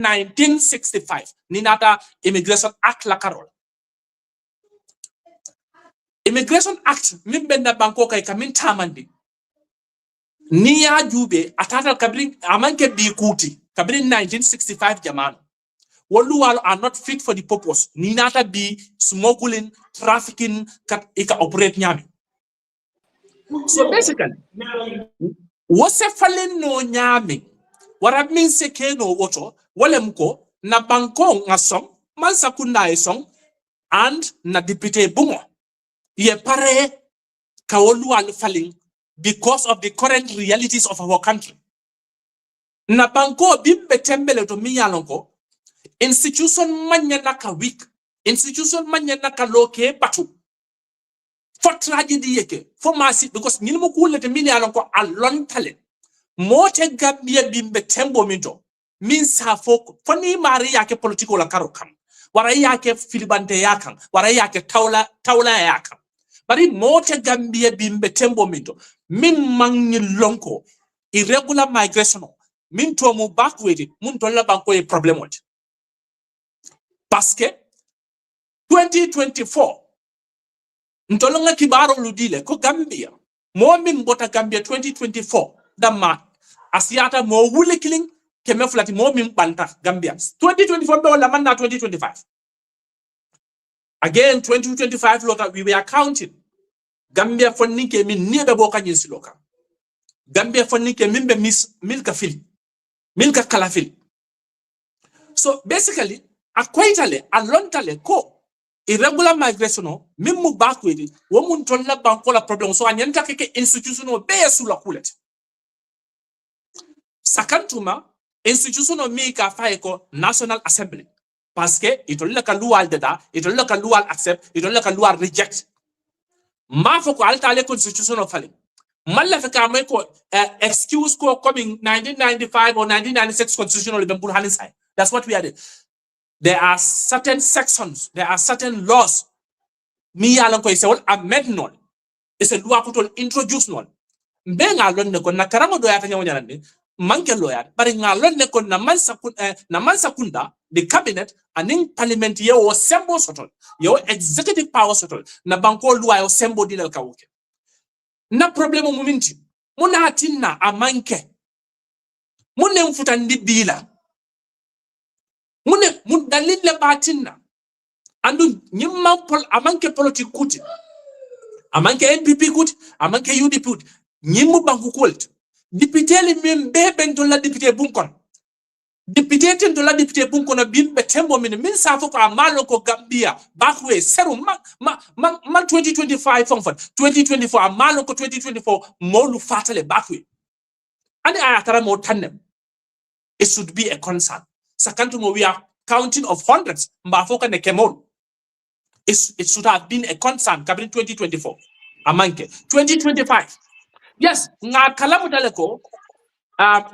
1965 ninata Immigration Act la karol. Immigration Act min benda banko kay kamin tamandi. Niya jube atata kabrin amanke bi kuti kabrin 1965 jamano. Woluwal are not fit for the purpose. Ninata be smuggling, trafficking, ika operate nyami. So basically, what's a fallen no nyami? What I mean se no woto, walemko, na banko ngasong, mansakunda esong, and na dipite bungo. Ye pare kawoluwal falling because of the current realities of our country. Na banko bimbe tembele to miyalonko, institution manya naka weak, institution manya naka loke batu. For tragedy yeke, for massive, because nilimu kule te mini alonko a long talent. Mote Gambia bimbe tembo minto, means ha folk, fani mari yake politiko la karokam. Wara yake filibante yakang, wara yake taula yakang. Bari mote Gambia bimbe tembo minto, min mangi lonko, irregular migration, min to mu backward, mun tola banko e problem wat. Paske 2024 ntolonga kibaro ludile ko Gambia mo min bota Gambia 2024 dama asiata mo wule killing keme flati mo min banta Gambia 2024 be wala manna 2025 again 2025 loka we were counting Gambia fonnike min nibe boka nyinsi loka Gambia fonnike min be milka kalafil. So basically akwaitale alontale ko irregular migration mimu backward wo mun tolla bankola problem so anyanta keke institutional be sula kulet sakantuma institutional mika faiko National Assembly parce que itolla ka lual deda itolla ka lual accept itolla ka lual reject ma foko altale constitutional fale malla feka may ko excuse ko coming 1995 or 1996 constitutional be bur hanin sai. That's what we are doing. There are certain sections, there are certain laws. Mi yalan ko isewol amend non. Is a law putol introduce non. Mbe ngalon ne kon na karamo do yata nyawo nyanande manke lawyer bari ngalon ne kon na mansa kunda the cabinet aning parliament ye o sembo sotol ye executive power sotol na banko loi o sembo dilal kawuke na problemo muminti muna hatinna amanke munne mfutandi bila mun dalil le batinna andu nyimma pol amanke politique kuti amanke NPP kuti amanke UDP kuti nyimmu banku kult député li min beben to la député bunkon député ten to la député bunkon bimbe tembo min sa foko amalo ko Gambia backwe serum man 2025 fonfon 2024 amalo ko 2024 molu fatale backwe and ayatara mo tanem. It should be a concern. Sakantumo, we are counting of hundreds. Mbafoka ne kemol. It should have been a concern. Kabin 2024. Amanke. 2025. Yes, nga kalamu daleko.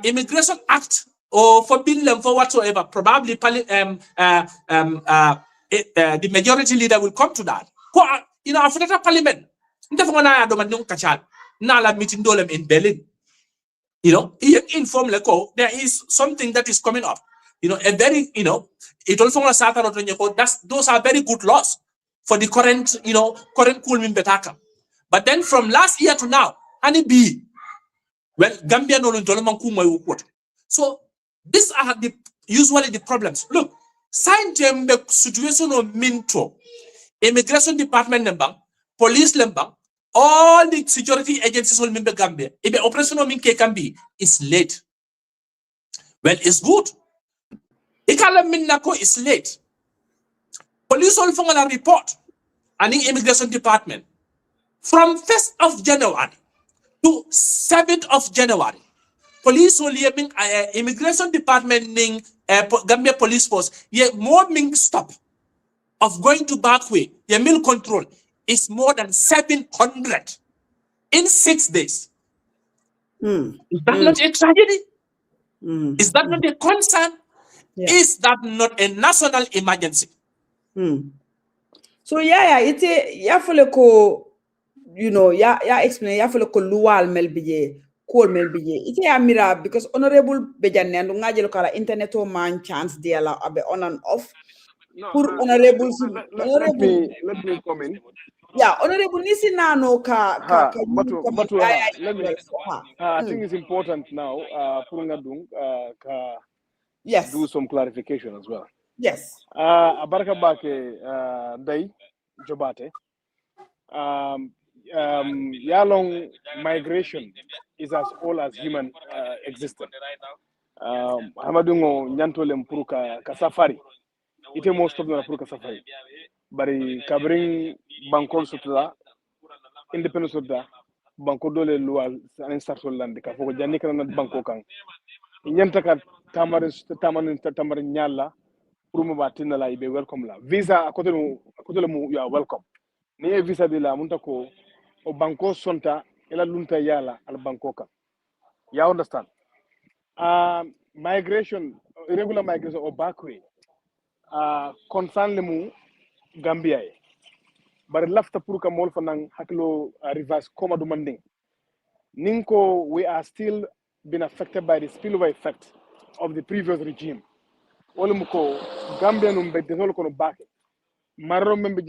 Immigration Act or for bill for whatsoever. Probably the majority leader will come to that. You know, after that parliament, Nala meeting dolem in Berlin. You know, inform there is something that is coming up. You know, a very, you know, it also those are very good laws for the current, you know, current Kulmin Betaka. But then from last year to now, honey well, Gambian no. So these are usually the problems. Look, sign the situation of Minto, immigration department number, police number, all the security agencies will member Gambia. If the operation of Minke can be, it's late. Well, it's good. Ikala Minnako is late. Police all from a report and the immigration department from 1st of January to 7th of January. Police will immigration department ning Gambia police force ye more ming stop of going to Backay, ye mill control is more than 700 in 6 days. Is that not a tragedy? Is that not a concern? Yeah. Is that not a national emergency? So it's a ya follow, you know, ya explain ya follow lual melbiye call men bije ite amira because honorable bejanne andu ngajelo kala internet o man chance de la abe on and off No, pour honorable let me come in. Yeah, honorable nisi nano ka I think it's important now yes, do some clarification as well. Yes. Abaraka bake day jobate. Yalong migration is as old as human existence. Hamadungo nyantolem puruka ka safari. Ite most of them puruka safari. Bari kabring bankol sutla independence sutla banko dole luwa an startol lande ka foko janni kana banko kan nyanta ka tamarin nyalla pour mo batina la ibe welcome la visa akoto mu you are welcome ni visa de la munta ko o banko sonta ela lunta yala al banko kan you understand migration irregular migration or backway concern le mu Gambia e bari lafta pour ka mol fanan haklo reverse koma du manding ninko we are still been affected by the spillover effect of the previous regime wolumuko Gambia num be detol kono bake marro membe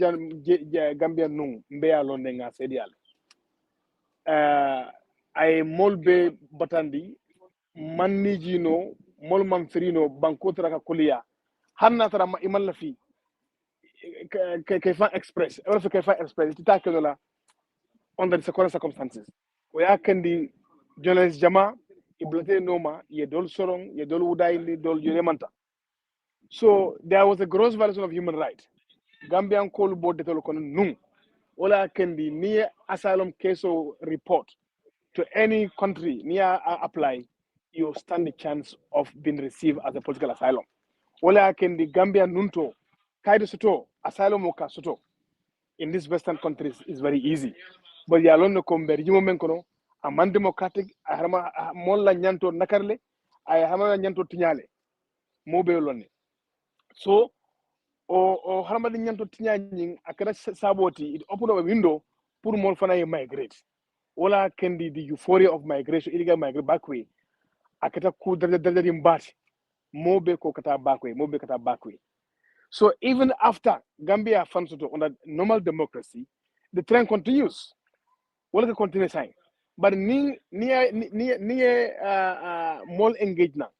Gambia num mbe ya londe nga sedial ay molbe batandi manni jino mol man ferino banko traka kuliya hanna tara imal la fi Kaifa Express wala fi Kaifa Express tita kedola under the current circumstances we are kandi journalist jama iblate noma ye dol sorong ye dol wuday dol manta. So there was a gross violation of human rights. Gambian call board the Tolokon Nung. Ola can be near asylum case or report to any country near apply, you stand the chance of being received as a political asylum. Ola can the Gambian Nunto, Kaido Soto, asylum oka Soto. In these Western countries is very easy. But the alone come Berjimo Menkono, a man democratic, I have Mola Nyanto Nakarle, I have Nyanto Tinyale, Mobile. So o harmadi nyanto tinyani akara saboti it open up a window pour more fana migrate wala kendi the euphoria of migration illegal migrate backway akata ku dada mbati mobe ko kata backway so even after Gambia funds to under normal democracy the trend continues wala the continue sign but ni more engagement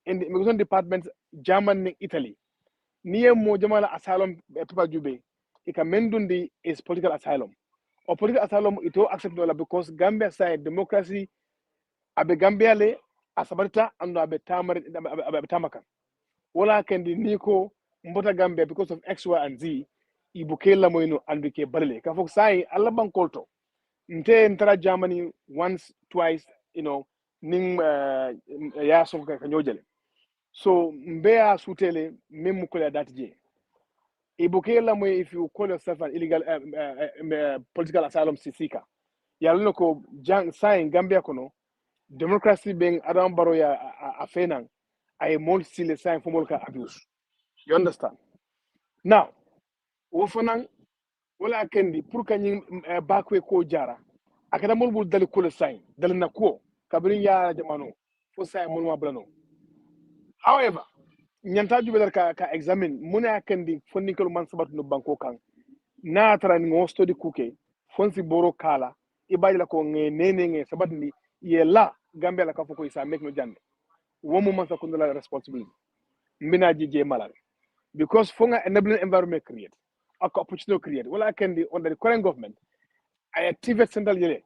in the immigration department Germany Italy niye mo jamala asylum pepa jube ika mendundi is political asylum or political asylum ito accept dola because Gambia side democracy abe Gambia le asabarta ando abe tamaka wala kendi niko mbota Gambia because of X, Y, and Z ibukela moino andike balele ka fok sai alla bankolto nte ntara Germany once twice ning ya so ka nyojele so mbea sutele memu kola datje ibukela mo if you call yourself an illegal political asylum seeker yalno ko jang sign Gambia kono democracy being adam baro ya afenan ay mol sile sign for molka abuse you understand now wo fanan wala kendi pour kanyi bakwe ko jara akada mol bul dal ko le sign dal na ko kabrin ya jamano fo sign mol ma blano however nyanta jube dar ka examine muna kandi fonni ko man sabatu no banko kan na tara ni ngosto di kuke fonsi boro kala ibaji la ko nge sabatu ni yela Gambia la ka foko isa make no jande womo man sa ko la responsibility mbina jije malade because fonga enabling environment create opportunity create wala kandi under the current government I activate central yele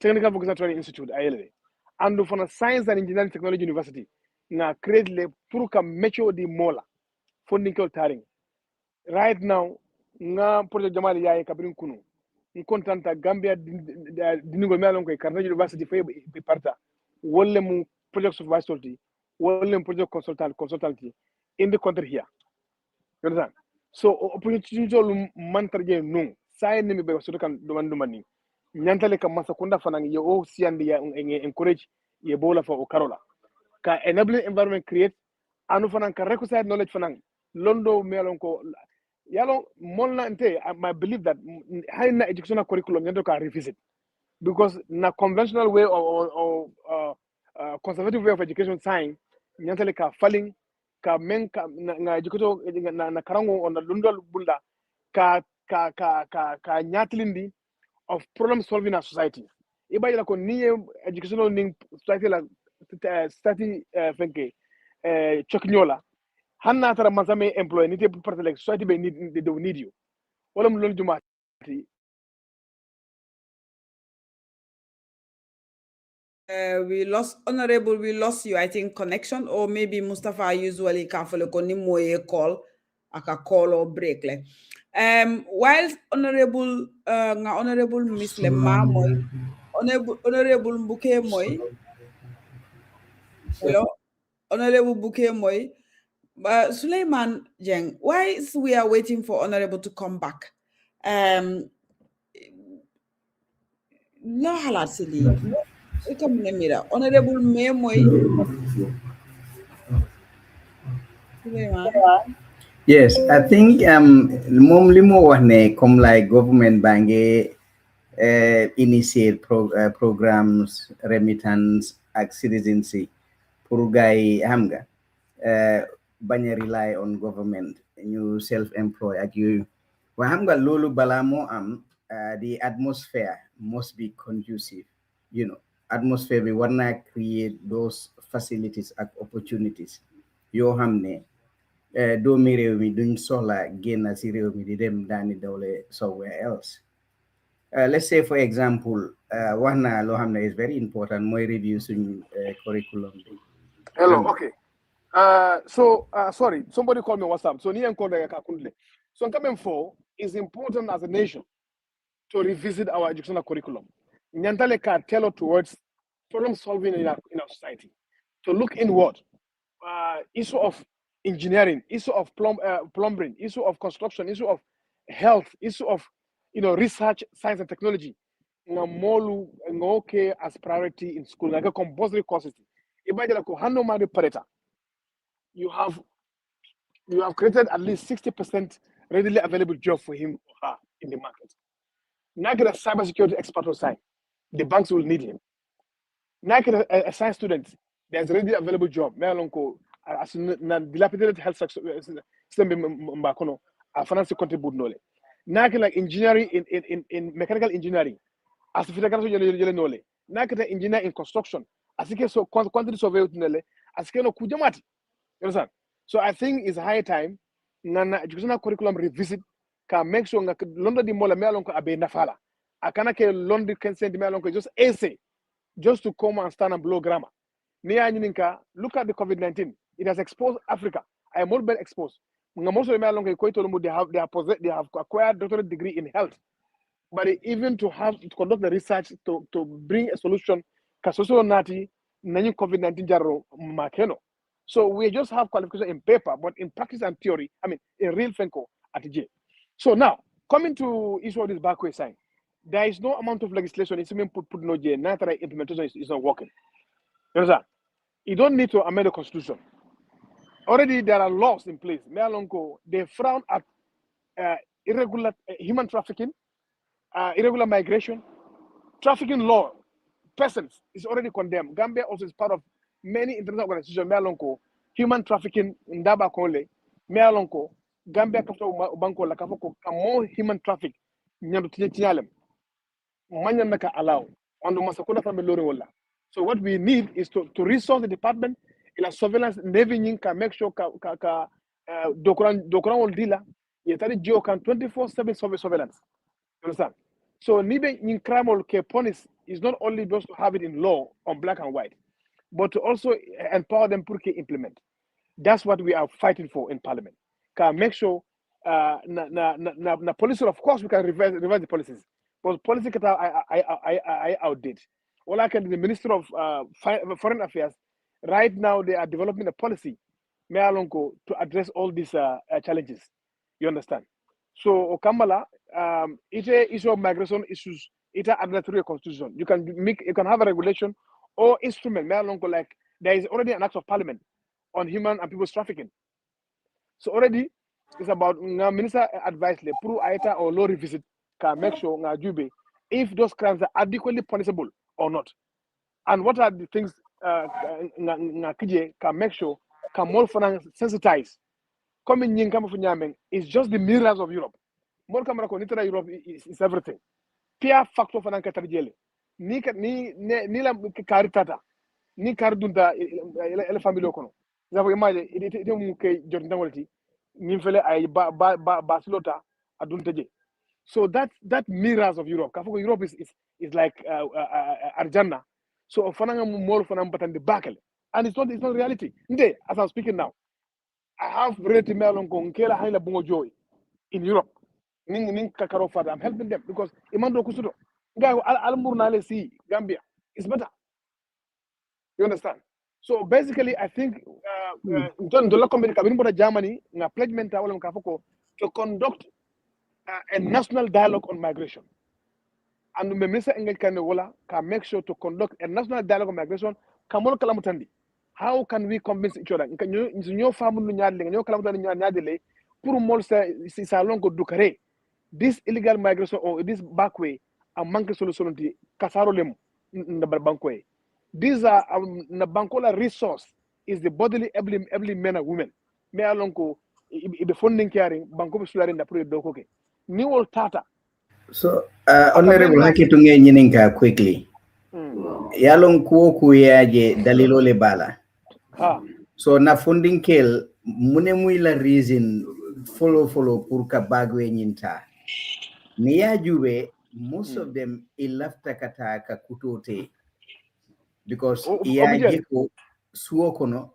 technical vocational training institute ayele and for science and engineering technology university na create le pour ka métier di mola fondinkel taring right now nga projet jamal yaay kabrin kunu ni contenta Gambia dinigol melon koy Carnegie University fay be parta wolle mu project supervisor ti wolle mu project consultant in the country here you understand so opportunity lu mantarje no say ni be so kan do mani nyantale kam masa kunda fanan ye o siandi ya encourage ye bola fa o karola ka enabling environment create anu fanan ka requisite knowledge fanan londo melon ko yalo molna nte I believe that high educational curriculum nyando ka revisit because na conventional way or conservative way of education sign nyantale ka falling ka men ka na educato na karango on lundol bunda ka nyatlindi of problem solving in our society. Iba ila ko ni educational ning society la society fenke choknyola hanna tara masame employee ni te part like society be need they don't need you. Wala mo lolu jumati. We lost Honorable. We lost you. I think connection, or maybe Mustafa usually can't follow call, aka call or break like. While Honorable Honorable Miss Lema Moy, Honorable Mbuke Moy, hello, Honorable Mbuke Moy, Suleiman Jeng. Why is we are waiting for Honorable to come back? No halat sili. Honorable May Moy. Yes, I think mom limo wane come like government bange initiate programs remittance ak citizenship pour gay hamga banya rely on government ñu self employ ak yoyu wa hamga lolu bala mo am the atmosphere must be conducive, you know, atmosphere bi warna create those facilities ak opportunities yo hamne doomi réew mi duñ soxla génn si réew mi di dem daani dawle somewhere else. Let's say for example wax na loo xam ne is very important mooy review suñ curriculum bi. Hello, okay. Sorry, somebody called me on WhatsApp. So so coming for is important as a nation to revisit our educational curriculum. Nyantale ka tell towards problem solving in our society. To look inward, issue of engineering, issue of plumbing, issue of construction, issue of health, issue of research, science and technology. Molu ngoke as priority in school, like a compulsory courses. Imagine like hano madu pareta. You have created at least 60% readily available job for him or her in the market. Now get a cybersecurity expert on site. The banks will need him. Now get a science student. There's readily available job. As dilapidated health system mbakono a finance contribute nole. Now get like engineering in mechanical engineering. As if you nole. Now get engineer in construction. As you so quantity survey nole. As you no kujamati. You understand? So I think it's high time na educational curriculum revisit can make sure nga London di mola me alonko abe nafala. Akana ke London can send me alonko just essay just to come and stand and blow grammar. Look at the COVID-19. It has exposed Africa. I am more well exposed. Most of them they have acquired doctorate degree in health. But even to conduct the research to bring a solution, COVID-19 jaro makeno. So we just have qualification in paper, but in practice and theory, I mean, in real Fenko at the J. So now, coming to issue of this Backay sign, there is no amount of legislation. It's even put no J. Natural implementation is not working. You understand? You don't need to amend the constitution. Already there are laws in place. They frown at irregular human trafficking, irregular migration, trafficking law. Persons is already condemned. Gambia also is part of many international organizations. Human trafficking in Daba Kole, Mealonko, Gambia Banko Lakafoko, more human traffic. Nyam Manyanaka allow on the Masakuna family Loriwola. So what we need is to resource the department in a surveillance navy can make sure Dokran will deal. Yetari Geo can 24/7 surveillance. You understand? So needing in crime or police is not only just to have it in law on black and white, but to also empower them to implement. That's what we are fighting for in Parliament. Can make sure na policy, of course we can revise the policies, but policy I outdated. All I can the Minister of Foreign Affairs right now they are developing a policy to address all these challenges. You understand? So Kamala, it's a issue of migration issues. It's a administrative constitution. You can have a regulation or instrument. Like there is already an act of parliament on human and people's trafficking. So already it's about minister advice le pro aita or law revisit can make sure nga jube if those crimes are adequately punishable or not. And what are the things can make sure can more sensitize. Coming in is just the mirrors of Europe. More camera Europe is everything. Peer factor for Nankatarjele. Ni la karitata. Ni kardunta ele family okono. Zabo imagine ite mu ke jordan walti. Nimfele ay basilota adunteje. So that mirrors of Europe. Kafoko Europe is like Arjana. So fananga more fanam batande bakale. And it's not reality. Nde, as I'm speaking now, I have relative melon ko nkela haila bungo joy in Europe. Ning kakaro father. I'm helping them because imando kusudo. Nga almur na le si Gambia. It's better. You understand? So basically, I think Germany na pledgement to conduct a national dialogue on migration. And the minister Engel can make sure to conduct a national dialogue on migration. How can we convince each other? This illegal migration or this back way, a manque solution to Kasarolem in the Bankway. These are the Bankola resource is the bodily every men and women. Me alonko the funding carrying Banko Sulari in the period dokoke. New old Tata. So honorable Hakitunge Nyininka quickly. Yalong kuyaje dalilo le bala. So na funding kill munemuila reason follow purka bagwe nyinta. Niya juwe most of them ilafta kataka kutote because iya jeko suokono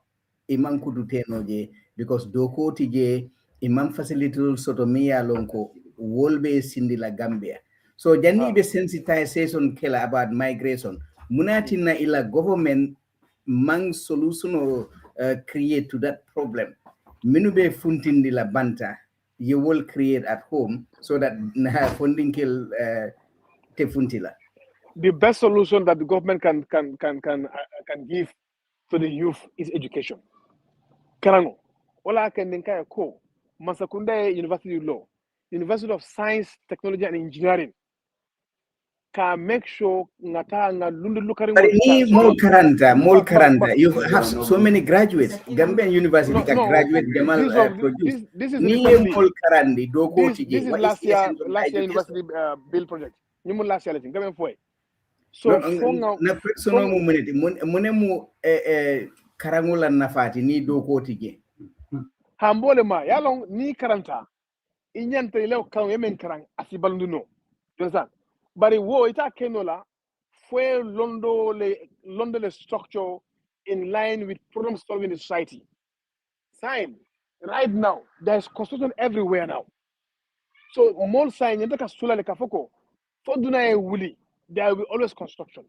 imam kuduteno je because doko tije imam facility sotomia lonko wolbe sindila Gambia. So jani be sensitization kela about migration. Munatina ila government mang solution or create to that problem. Minube funtindila banta you will create at home so that funding kill te funtila. The best solution that the government can give to the youth is education. Karango. Ola kendinka ko Masakunda University of Law, University of Science, Technology and Engineering can make sure ngata nga lundu lukaring more karanta. You have so many graduates. Gambian University can graduate Jamal produce. This is last year university bill project. You last year Gambian foi. So na personal moment munemu karangula nafati ni doko tije. Hambole ma yalong ni karanta inyante ile kan yemen karang asibalundu no. You understand? But ita kenola fue londo le structure in line with problem solving in society. Sign right now there's construction everywhere now. So more sign yenda kasula le kafoko for duna e wuli there will be always construction.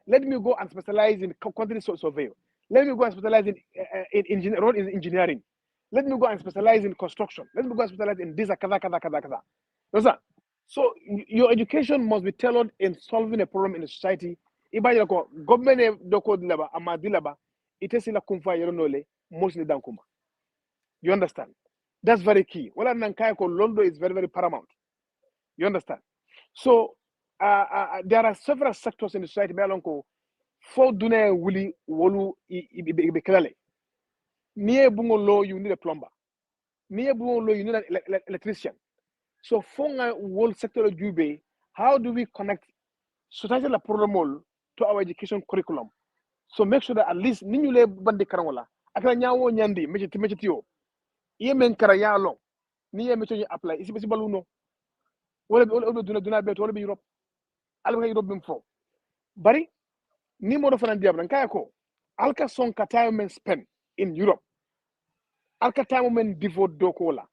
Let me go and specialize in quantity survey. Let me go and specialize in road engineering. Let me go and specialize in construction. Let me go and specialize in this kaza. So your education must be tailored in solving a problem in the society. Iba ko government doko dilaba amadilaba itesila kumfa yeronole mostly dankuma. You understand? That's very key. Wala nankaya ko londo is very paramount. You understand? So there are several sectors in the society belonko for dune wuli wolu ibekelale. Niye bungo law you need a plumber. Niye bungo law you need an electrician. So for whole sector of Jube, how do we connect societal program to our education curriculum? So make sure that at least ninyule bande karangola. Akala nyawo nyandi mechetiyo. Iye men karaya long. Niye mecho apply. Isi besi baluno. Wala duna beto wala Europe. Alba Europe bimfo. Bari ni modo fanan diabla nkaya ko. Alka son katayo men spend in Europe. Alka time men devote dokola.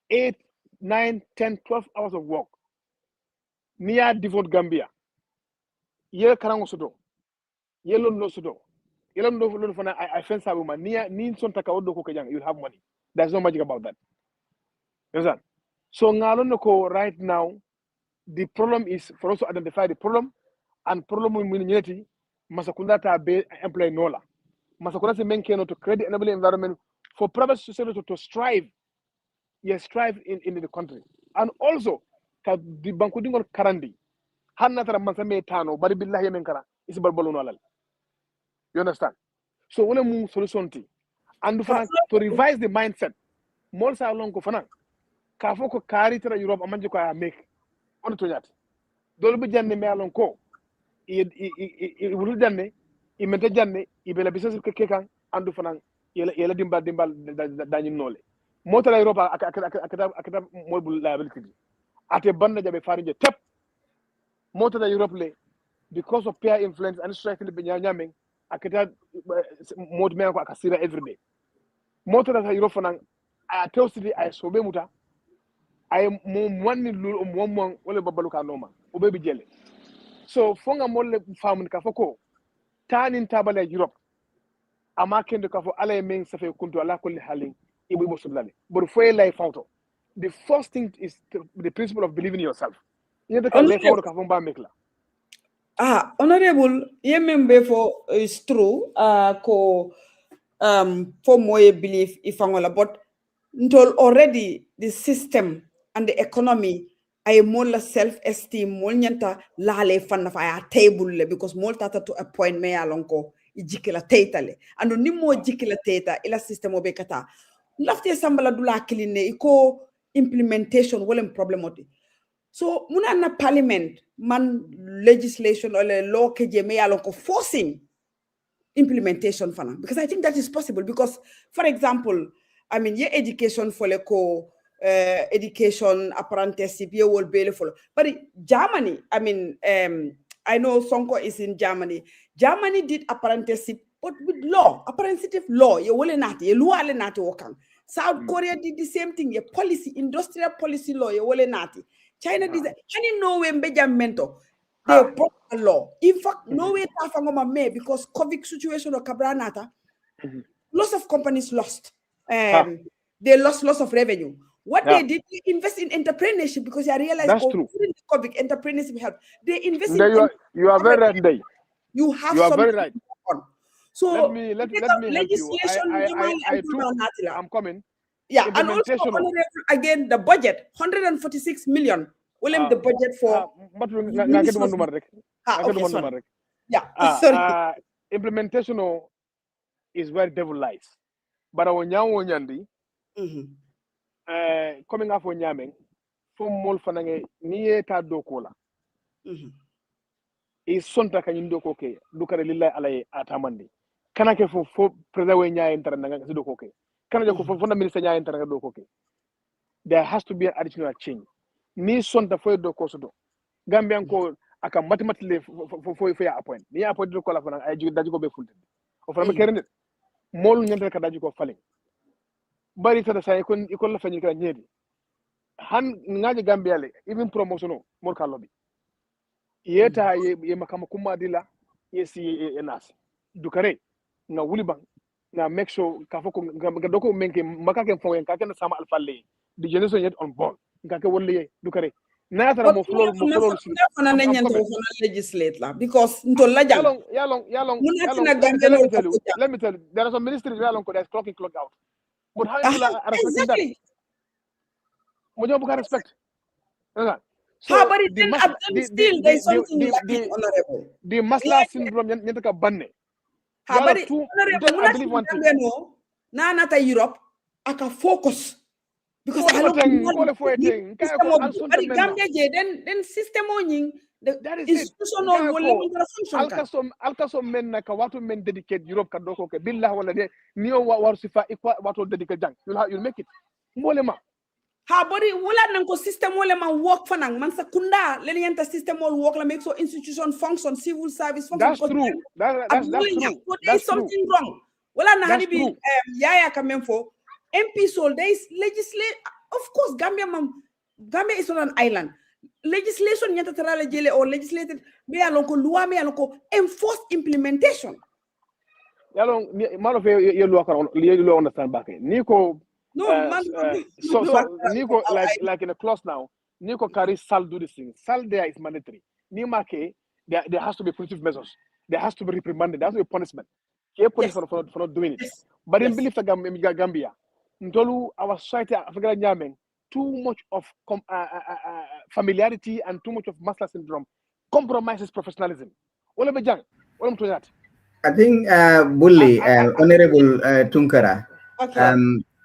8, 9, 10, 12 hours of work. Niya devote Gambia. Ye karango sudo. Ye londo sudo. Ye londo fana I fence a woman. Niya nin son taka odo ko kajang. You'll have money. There's no magic about that. You understand? So ngalono ko right now, the problem is for us to identify the problem and problem community. Masakunda ta be employ nola. Masakunda se menkeno to create the enabling environment for private society to strive. Yes, strive in the country. And also, the Bankudingo Karandi, hanna tara man same tano bari billahi men kara isi balbalo no alal. You understand? So wala mu solution ti and fana to revise the mindset mol sa lon ko fana ka fo ko kari tara Europe amanje ko ya make on to nyat dol bi janne me alon ko i wulu janne i mente janne i bela business ke kan andu fana yela dimbal dañi nole motala Europe akata mol bul liability ate banda jabe farinje tep motala Europe le because of peer influence and strike le nyameng akata mod me ko akasira every day motala sa Europe fana a tewsidi ay sobe muta ay mo wanni lul mo wala babalu ka noma o be bi jelle so fonga molle famun ka foko tanin tabale Europe ama kende ka fo ala men safe kuntu ala kulli halin ibu bo sublale but foy lay fawto the first thing is the principle of believing in yourself yede ka lay fawto ka fo ba mekla honorable yemembe for is true ko for moye belief ifangola but ntol already the system and the economy ay mola self-esteem mol nyanta lale fanna fa ya table le because mol tata to a point me alonko i jikila teitale ando nimmo jikila teita ila system obe kata lafte sambala dula kiline iko implementation wala problem oti so muna na parliament man legislation or law keje me alonko forcing implementation fana because I think that is possible because for example I mean your education for like education apprenticeship you will be follow but Germany I mean I know Sonko is in Germany did apprenticeship but with law apprenticeship law you will not you law not working South Korea did the same thing your policy industrial policy law you will not China did and in Norway mentor they broke the law. In fact, Norway because COVID situation or Cabranata, lots of companies lost. They lost lots of revenue. What they did, they invest in entrepreneurship because I realized that's true. During the COVID, entrepreneurship helped. They invest you are very right there. You have you are very right. On. So let me help you. I'm coming. Yeah, and also again the budget 146 million. The budget for sorry. Implementation is where devil lies. But our nyandi coming up for nyameng from mol fanange niye ta dokola is sonta kanyim doko ke dukare lillahi alay atamandi kana ke fo president nyaay entara nga si doko ke kana ko fo fonda ministre nyaay entara doko ke there has to be an additional change ni sonta fo doko sodo Gambian ko aka mathematically fo ya appoint ni appoint ko la fana ay daji ko be fulde o fana kerende mol nyande ka daji ko fale bari tada say kon ikolla fani ka nyedi han ngaji Gambia le even promotion mol ka lobby yeta ye makama kuma dila yesi enas dukare nga wulibang nga make sure ka foko nga doko menke makake fo en ka ken sama alfalle di generation yet on board nga ke wolle dukare na tara mo flol fana nyanto fana legislate la because ntol la jang yalong let me tell you there are some ministries yalong ko there's clock in clock out but how you respect mo jobu ka respect so but still there's something lacking, honorable. The masla syndrome nyanta ka banne but honorable nata Europe aka focus because Gambia then system onying the institutional alkaso men naka watu men dedicate Europe ka doko ke billah wala de niyo war sifa ikwa watu dedicate jang you'll make it molema body wala nang ko system wala man work fanang man sa kunda leni yenta system all work la make so institution function civil service function that's true that's true there's something wrong wala na hani bi yaya kamem fo MP so there is legislate of course Gambia is on an island legislation yenta tarala jele or legislated me alon ko loi me alon ko enforced implementation yalong malo fe ye loi ko ye loi understand Backay niko so Nico like in a clause now Nico carry sal do this thing sal there is mandatory ni make there has to be punitive measures there has to be reprimanded there has to be punishment for not doing it but in belief Gambia Ntolu our society Africa Nyameng too much of familiarity and too much of masculine syndrome compromises professionalism. Wala be jang. Wala mo that. I think, Bully, Honorable Tunkara, Okay.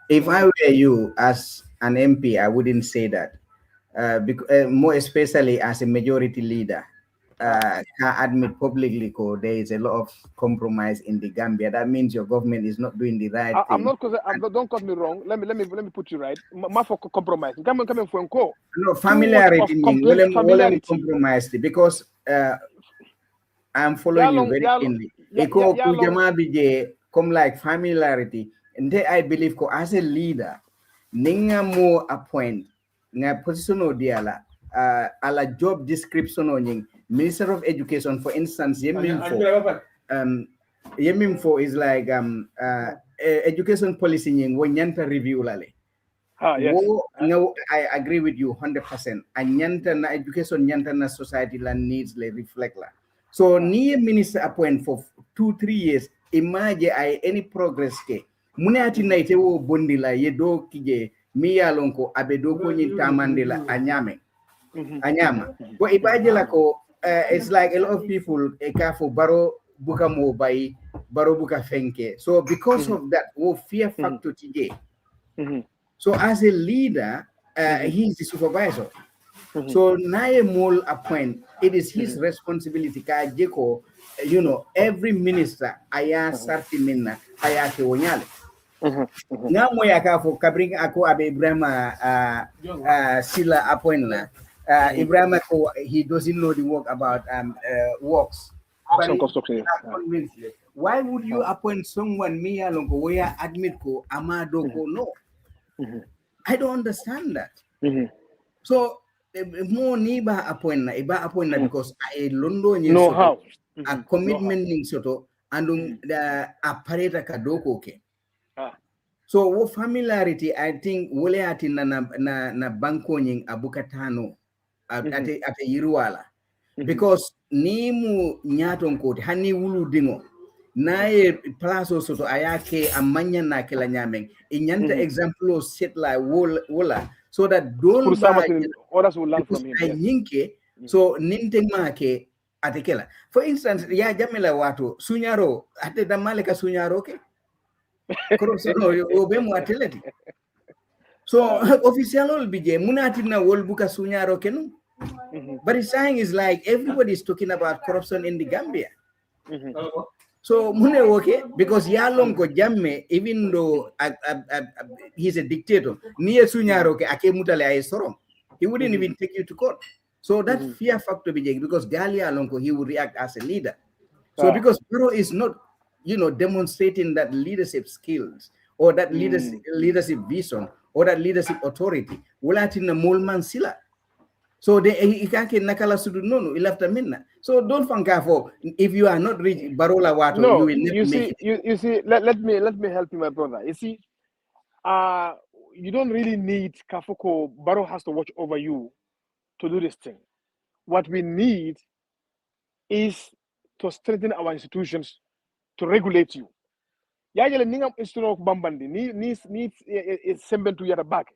if I were you as an MP, I wouldn't say that. More especially as a majority leader, can admit publicly there is a lot of compromise in the Gambia. That means your government is not doing the right I'm thing. not. Don't cut me wrong. Let me put you right. Ma for compromise. Coming for unko. No, familiarity. Familiarity. Compromise because I'm following you very keenly. Iko kujama bije come like familiarity. And I believe as a leader, ninga mo appoint nga position o diala ala job description o nying Minister of Education, for instance, Yemimfo is like education policy nying wo nyanta review lale. Yes. I agree with you 100%. And nyanta na education nyanta na society la needs le reflect la. So ni minister appoint for 2-3 years. Imagine any progress ke. Mune ati na ite wo bondi la yedo kije miya lonko abedo ko nyi tamande la anyame. Anyama. But ibaje la ko it's like a lot of people for baro buka mo bai baro buka fenke. So because of that, wo fear factor tije. So as a leader, he's the supervisor. So nae mol appoint, it is his responsibility. Ka jeko, every minister aya sarti minna aya ke wonyale. Nga mo yaka fo kabring ako abe Ibrahima sila appoint na. Ibrahima ko he doesn't know the work about works. But why would you appoint someone me along where admit ko amado ko no? I don't understand that. So more niba appoint na because I londo know how a commitment ning soto and the apparatus kadoko ke. So wo familiarity I think wole ati na banko nying abukatano ate yiruala because ni mu nyaton ko hani wulu dingo nae plaso soto ayake amanya na kila nyameng inyanta example set la wola so that don't others will learn from him. So ninte make atekela. For instance, ya jamila watu sunyaro ate damale ka sunyaro ke. Korosano obemu ateleti. So official will be munati na wol buka sunyaro kenu. But his saying is like everybody is talking about corruption in the Gambia. So mune okay because yalong ko jamme even though he's a dictator niye sunyaro ke ake mutale ay sorom he wouldn't even take you to court. So that fear factor because gali along ko he would react as a leader. So because Baro is not demonstrating that leadership skills or that leadership vision or that leadership authority walatina molman sila. So he can't nakala sudu no ilafta minna. So don't for if you are not rich barola water you will never make it. You see let me help you, my brother. You see you don't really need Kafoko. Baro has to watch over you to do this thing. What we need is to strengthen our institutions to regulate you. Yajele ninga institution bambandi ni semben to yara back.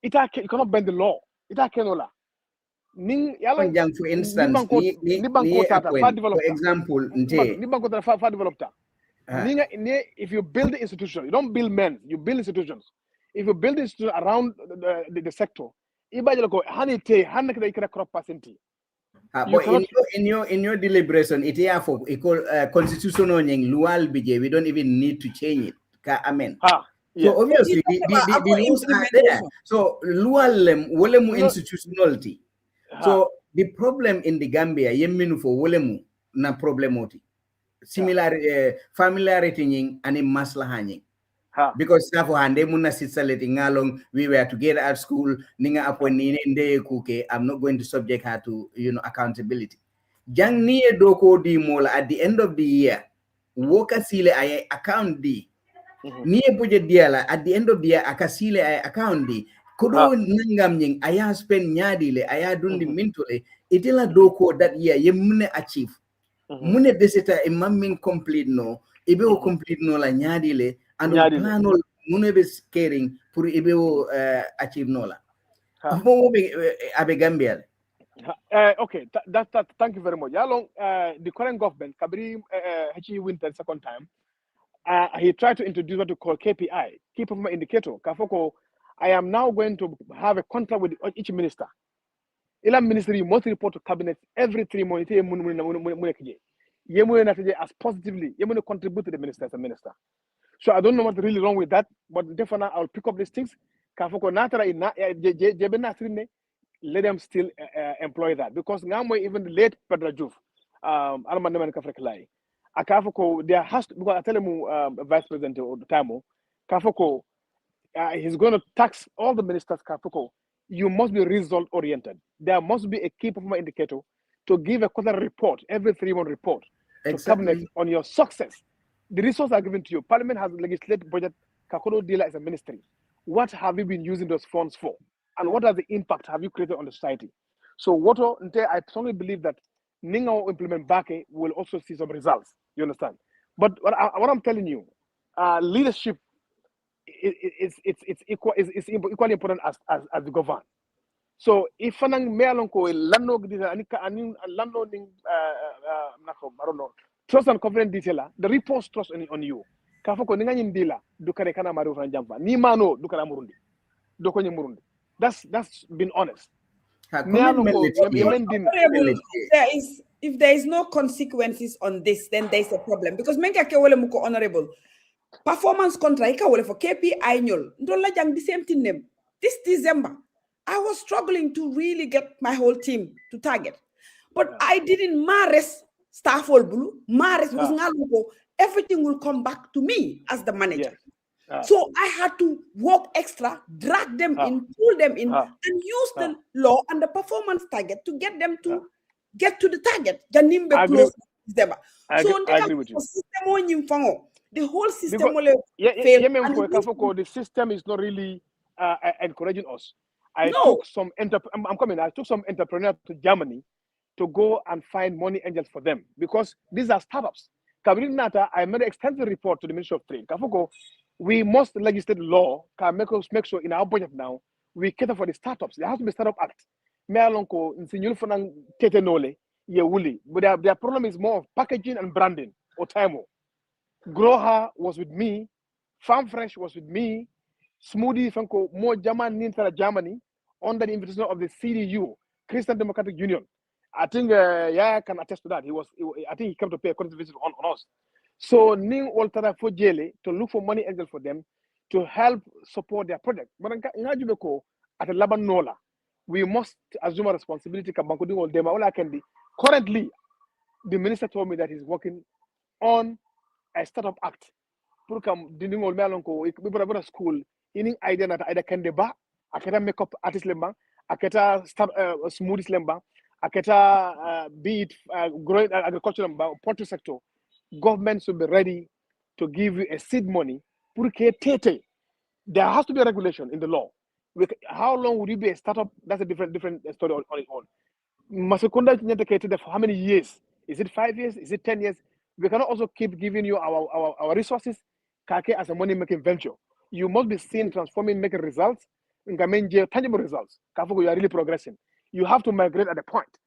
It cannot bend the law. It cannot. For instance, for example, if you build the institution, you don't build men, you build institutions. If you build institutions around the sector, in your deliberation, it is for constitutional we don't even need to change it. Amen. So obviously the rules are there. So lualem wolemu institutionality. So the problem in the Gambia yeminu for wolemu na problemoti. Similar familiarity nying and maslahanying. Because for hande muna sitsaleti ngalong we were together at school ninga aponi nde kuke I'm not going to subject her to accountability. Jang niye doko di mola at the end of the year woka sile ay account di niye budget diala at the end of the year akasile ay account di kodo nangam nying aya spend nyadi le aya dundi mintole itila doko that year ye mune achieve mune deseta imaming complete no ibe o complete no la nyadi le and plano mune be caring pour ibe o achieve no la abe Gambia Okay, thank you very much. Yeah, long the current government, Kabiri H.E. Winter second time, he tried to introduce what we call KPI, key performance indicator. Kafoko, I am now going to have a contract with each minister. Ila ministry must report to cabinet every 3 months. As positively, you contribute to the minister as a minister. So I don't know what's really wrong with that, but definitely I'll pick up these things. Kafoko let them still employ that because now even the late Pedro Juf, there has to, because I tell him vice president at the time, Kafoko, he's going to tax all the ministers. Kafoko, you must be result oriented. There must be a key performance indicator to give a quarterly report, every 3-month report to cabinet on your success. The resources are given to you. Parliament has legislated budget. Kakodo dealer is a ministry. What have you been using those funds for? And what are the impact have you created on the society? So what I strongly believe that Ninga implement Backay will also see some results. You understand? But what I'm telling you, leadership is equally important as the government. So if fanang mealonko lando lando ning I don't know trust and confidence detail the repose trust on you. Kafoko ninga nyindila dukare kana maru fran jamfa ni mano dukara murundi doko murundi. That's been honest. If there is no consequences on this, then there's a problem. Because menka ke wole muko honorable performance contract for KPI nyol ndola jang the same thing name. This December, I was struggling to really get my whole team to target. But I didn't mares staff all blue, mares because everything will come back to me as the manager. So I had to work extra, drag them in, pull them in, and use the law and the performance target to get them to get to the target. Close December. So I agree with you. The whole system will fail. The system is not really encouraging us. I took some entrepreneurs to Germany to go and find money angels for them because these are startups. I made an extensive report to the Ministry of Trade. We must legislate law can make sure in our budget now we cater for the startups. There has to be a startup act. But their problem is more of packaging and branding or time. Groha was with me, Farm Fresh was with me, Smoothie Fanko, more Germany, under the invitation of the CDU, Christian Democratic Union. I think I can attest to that. I think he came to pay a courtesy visit on us. So Ning Waltara for Jele to look for money angel for them to help support their project. But in Ajubeko at a Laban Nola, we must assume a responsibility. All I can be. Currently, the minister told me that he's working on a startup act. Dinding old melonko, we put a school in idea that either can deba, aketa makeup artist lemba, aketa smoothies lemba, aketa be it growing agriculture lemba, poultry sector. Government should be ready to give you a seed money. There has to be a regulation in the law. How long would you be a startup? That's a different story on its own. Masukunda for how many years? Is it 5 years? Is it 10 years? We cannot also keep giving you our resources as a money-making venture. You must be seen transforming, making results, tangible results. You are really progressing. You have to migrate at a point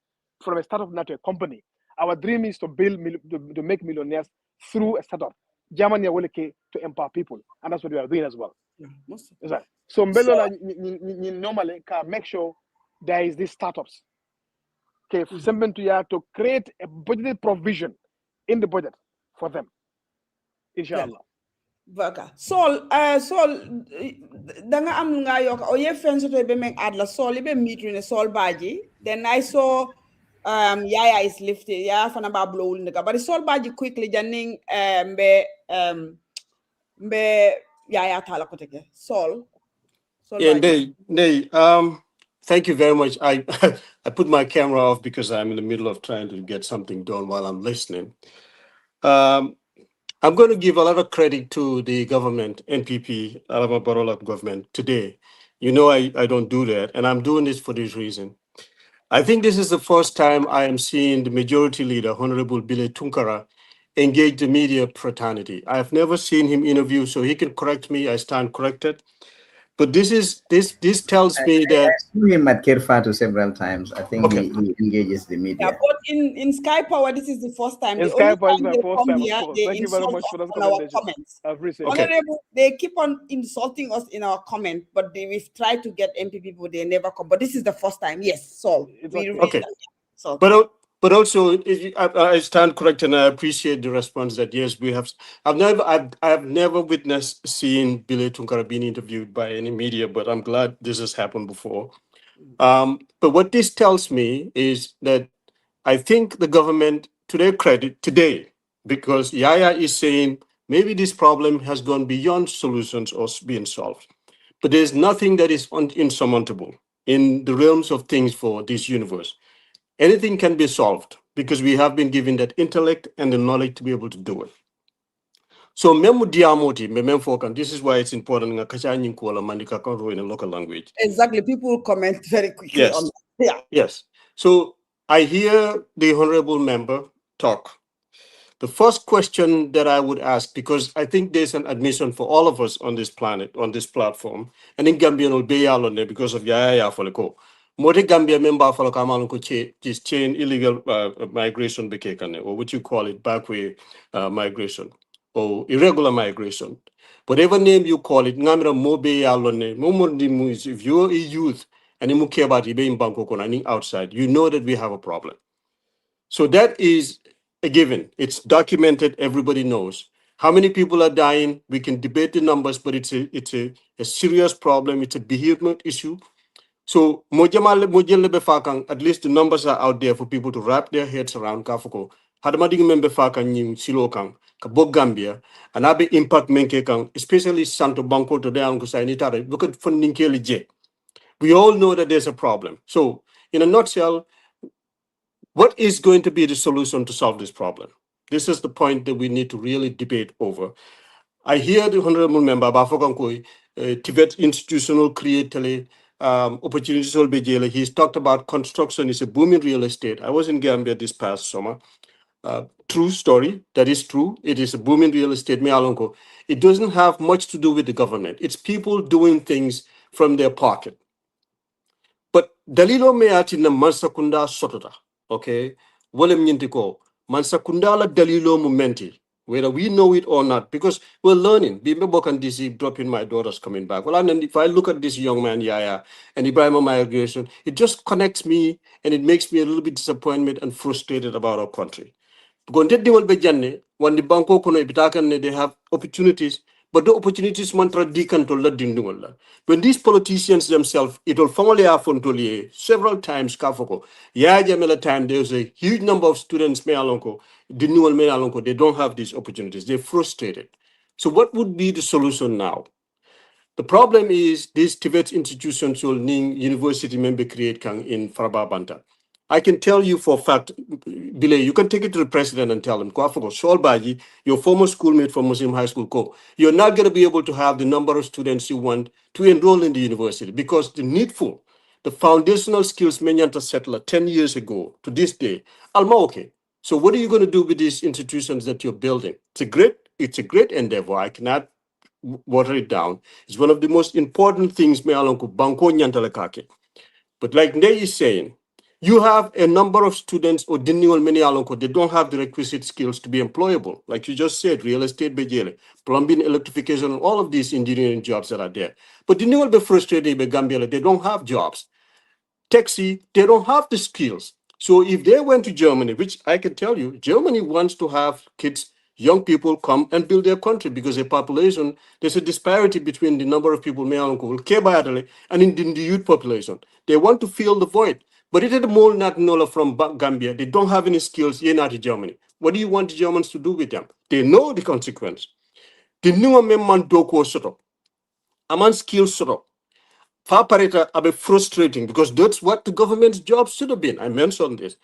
from a startup now to a company. Our dream is to build, to make millionaires through a startup. Germany will to empower people, and that's what we are doing as well. Yeah, so normally can make sure there is these startups. Okay, to create a budgeted provision in the budget for them. Inshallah. Vaka. Sol, danga am nga yok o ye friends to be make adla Sol be meet in Sol Baji. Then I saw Yaya is lifted. Yaya fana ba blow in the but Sol Baji quickly janning be Yaya tala koteke. Sol. Yeah, thank you very much. I put my camera off because I'm in the middle of trying to get something done while I'm listening. I'm going to give a lot of credit to the government, NPP, Alabama Barola government today. You know, I don't do that, and I'm doing this for this reason. I think this is the first time I am seeing the majority leader, Honorable Bile Tunkara, engage the media fraternity. I have never seen him interview, so he can correct me. I stand corrected. But this tells me I that saw him at Kirfatu several times. I think okay. he engages the Yeah, media. but in Sky Power, this is the first time. In The only Skype is time my they first come time, of here, course. they Thank you very insult much us for those on our commendations. comments. I appreciate Okay. it. Honorable, they keep on insulting us in our comment, but we've tried to get MP people, they never come. But this is the first time. Yes, so It's we okay. raised Okay. that. So But also, I stand correct, and I appreciate the response that yes, we have. I've never witnessed seeing Billy Tunkara being interviewed by any media, but I'm glad this has happened before. But what this tells me is that I think the government, to their credit, today, because Yaya is saying maybe this problem has gone beyond solutions or being solved, but there's nothing that is insurmountable in the realms of things for this universe. Anything can be solved because we have been given that intellect and the knowledge to be able to do it. So memu diamoti me mem fokan. This is why it's important nga kachanyin kuala mandika konro in a local language. exactly, people comment very quickly on Yes. that. Yeah. Yes. So I hear the honorable member talk. The first question that I would ask, because I think there's an admission for all of us on this planet, on this platform, and in Gambian will be on there because of Yaya Foleko. Moti Gambia member for Kamalunko this chain illegal migration bekekane, or what you call it, backway migration, or irregular migration. Whatever name you call it, Ngamra Mobe Alone, Momondi if you're a youth and you care about Ibe in Bangkok or outside, you know that we have a problem. So that is a given. It's documented. Everybody knows how many people are dying. We can debate the numbers, but it's a serious problem. It's a behemoth issue. So at least the numbers are out there for people to wrap their heads around. Kafuko hadamading member fakan nyim silo kang kabog Gambia and abe impact menke kang especially Santo Banco to down kusainitare look at funding je. We all know that there's a problem. So in a nutshell, what is going to be the solution to solve this problem? This is the point that we need to really debate over. I hear the honorable member Bafokankoi, Tibet institutional create opportunities will be jail. He's talked about construction is a booming real estate. I was in Gambia this past summer. True story. That is true. It is a booming real estate. Me alonko. It doesn't have much to do with the government. It's people doing things from their pocket. But dalilo me ati na mansakunda sotota. Okay. Wolem nyintiko. Mansakunda la dalilo momenti. Whether we know it or not, because we're learning. Bimbo can DC dropping my daughter's coming back. Well, and then if I look at this young man, Yaya, and Ibrahim migration, it just connects me and it makes me a little bit disappointed and frustrated about our country. Because when the banko kono ibitakan they have opportunities, but the opportunities mantra dikan to la dindungola. When these politicians themselves, it will formally happen to several times kafoko. Yeah, jamela time there's a huge number of students me alonko, dinual me alonko, they don't have these opportunities. They're frustrated. So what would be the solution now? The problem is these Tibet institutions will need university member create kang in Farababanta. I can tell you for a fact, Bilay, you can take it to the president and tell him, Kwafuko, Sholbaji, your former schoolmate from Muslim High School, you're not going to be able to have the number of students you want to enroll in the university because the foundational skills Menyanta settler 10 years ago to this day, Alma okay. So what are you going to do with these institutions that you're building? It's a great endeavor. I cannot water it down. It's one of the most important things me alonko banko nyantalakake. But like Ney is saying, you have a number of students or diniwal many alonko, they don't have the requisite skills to be employable. Like you just said, real estate bejele, plumbing, electrification, all of these engineering jobs that are there. But diniwal be frustrated be Gambia, they don't have jobs. Taxi, they don't have the skills. So if they went to Germany, which I can tell you, Germany wants to have kids, young people come and build their country because their population, there's a disparity between the number of people and in the youth population. They want to fill the void. But it is more not Nola from Gambia. They don't have any skills here not in Germany. What do you want the Germans to do with them? They know the consequence. The new man doko soto. Aman skills soto. Far parita a bit frustrating because that's what the government's job should have been. I mentioned this.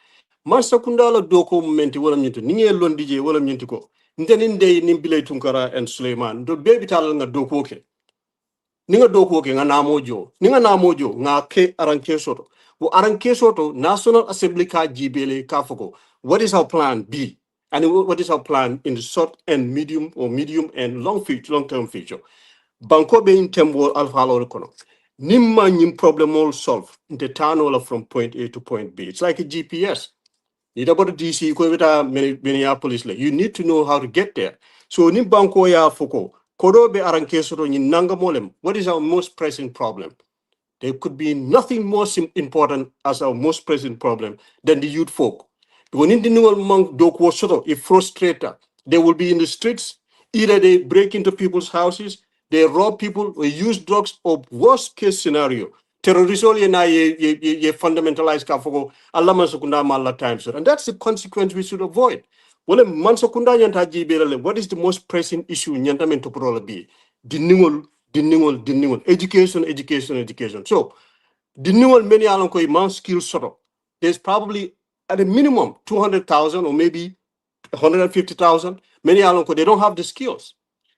Masa kundala doko momenti wala nyinto. Ninge londije wala nyintiko. Nteninde nimbile tunkara and Suleiman. Do baby tala nga doko ke. Ninga doko ke nga namojo. Ninga namojo nga ke aranke soto. Wo aranke soto National Assembly ka jibele kafoko. What is our plan B? And what is our plan in the short and medium and long term future? banko be in tembo alpha lor kono nimma nyim problem all solve the town from point A to point B. It's like a GPS. You about DC ko beta Minneapolis like you need to know how to get there. So ni banko ya foko kodo be aranke soto ni nanga molem. What is our most pressing problem? There could be nothing more important as our most pressing problem than the youth folk. When in the new monk dok was sort of a frustrator, they will be in the streets. Either they break into people's houses, they rob people, or use drugs, or worst case scenario, terrorists only na ye fundamentalized kafoko alama sukunda mala times. And that's the consequence we should avoid. Well, mansakunda nyanta jibelale, what is the most pressing issue nyanta mento prola be? The education. So the new many alonko man skill sort of. There's probably at a minimum 200,000 or maybe 150,000. Many alonko they don't have the skills.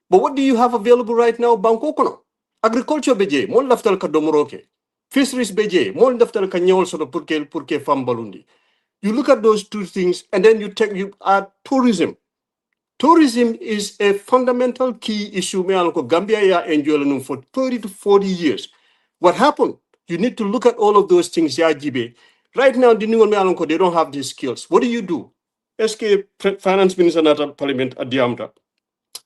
But what do you have available right now? Banko kono. Agriculture beje, mon laftal ka domoroke. Fisheries beje, mon laftal ka nyol sort of purke fam balundi. You look at those two things and then you add tourism. Tourism is a fundamental key issue. Gambia enjoy for 30 to 40 years. What happened? You need to look at all of those things. Right now, the new they don't have these skills. What do? SK Finance Minister at Parliament at Diamta.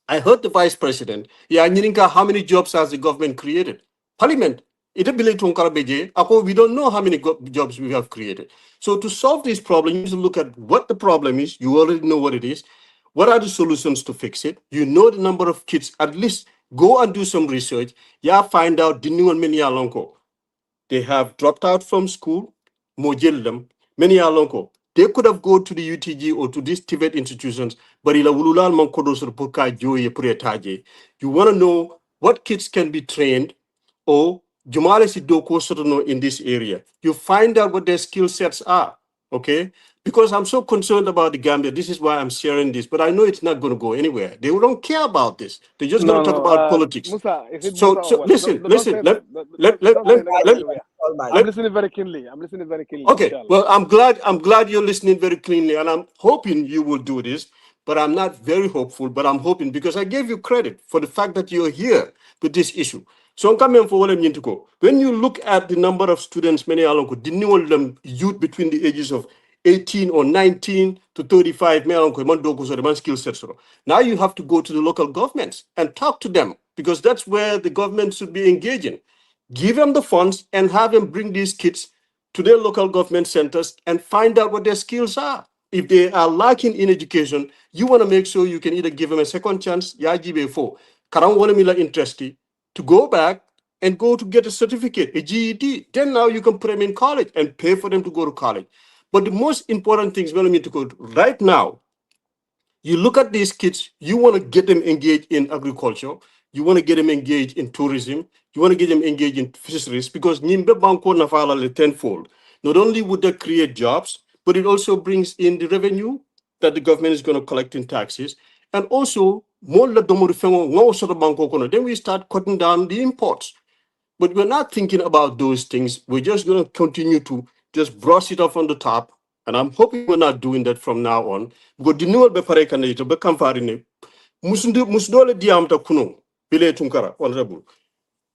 I heard the Vice President. How many jobs has the government created? Parliament. We don't know how many jobs we have created. So to solve this problem, you need to look at what the problem is. You already know what it is. What are the solutions to fix it? You know the number of kids. At least go and do some research. Find out the new and many alonko. They have dropped out from school. Many alonko. They could have gone to the UTG or to these Tibet institutions, but you want to know what kids can be trained or in this area. You find out what their skill sets are, okay? Because I'm so concerned about the Gambia. This is why I'm sharing this, but I know it's not going to go anywhere. They don't care about this. They're just going to talk about politics. Musa, is it So Musa listen. I'm listening very keenly. Okay, inshallah. well, I'm glad you're listening very cleanly, and I'm hoping you will do this, but I'm not very hopeful, but I'm hoping because I gave you credit for the fact that you're here with this issue. So I'm coming for what to go. When you look at the number of students, many alonko, the new them youth between the ages of 18 or 19 to 35, skill sets. Now you have to go to the local governments and talk to them because that's where the government should be engaging. Give them the funds and have them bring these kids to their local government centers and find out what their skills are. If they are lacking in education, you want to make sure you can either give them a second chance, interested to go back and go to get a certificate, a GED. Then now you can put them in college and pay for them to go to college. But the most important thing is right now, you look at these kids, you want to get them engaged in agriculture, you want to get them engaged in tourism, you want to get them engaged in fisheries, because Nimbe Banko Nafala tenfold. Not only would that create jobs, but it also brings in the revenue that the government is going to collect in taxes. And also, more then we start cutting down the imports. But we're not thinking about those things. We're just going to continue to just brush it off on the top. And I'm hoping we're not doing that from now on. Because the new bepare candidate become farine. Musdole diamta kuno. Bile tunkara, honorable.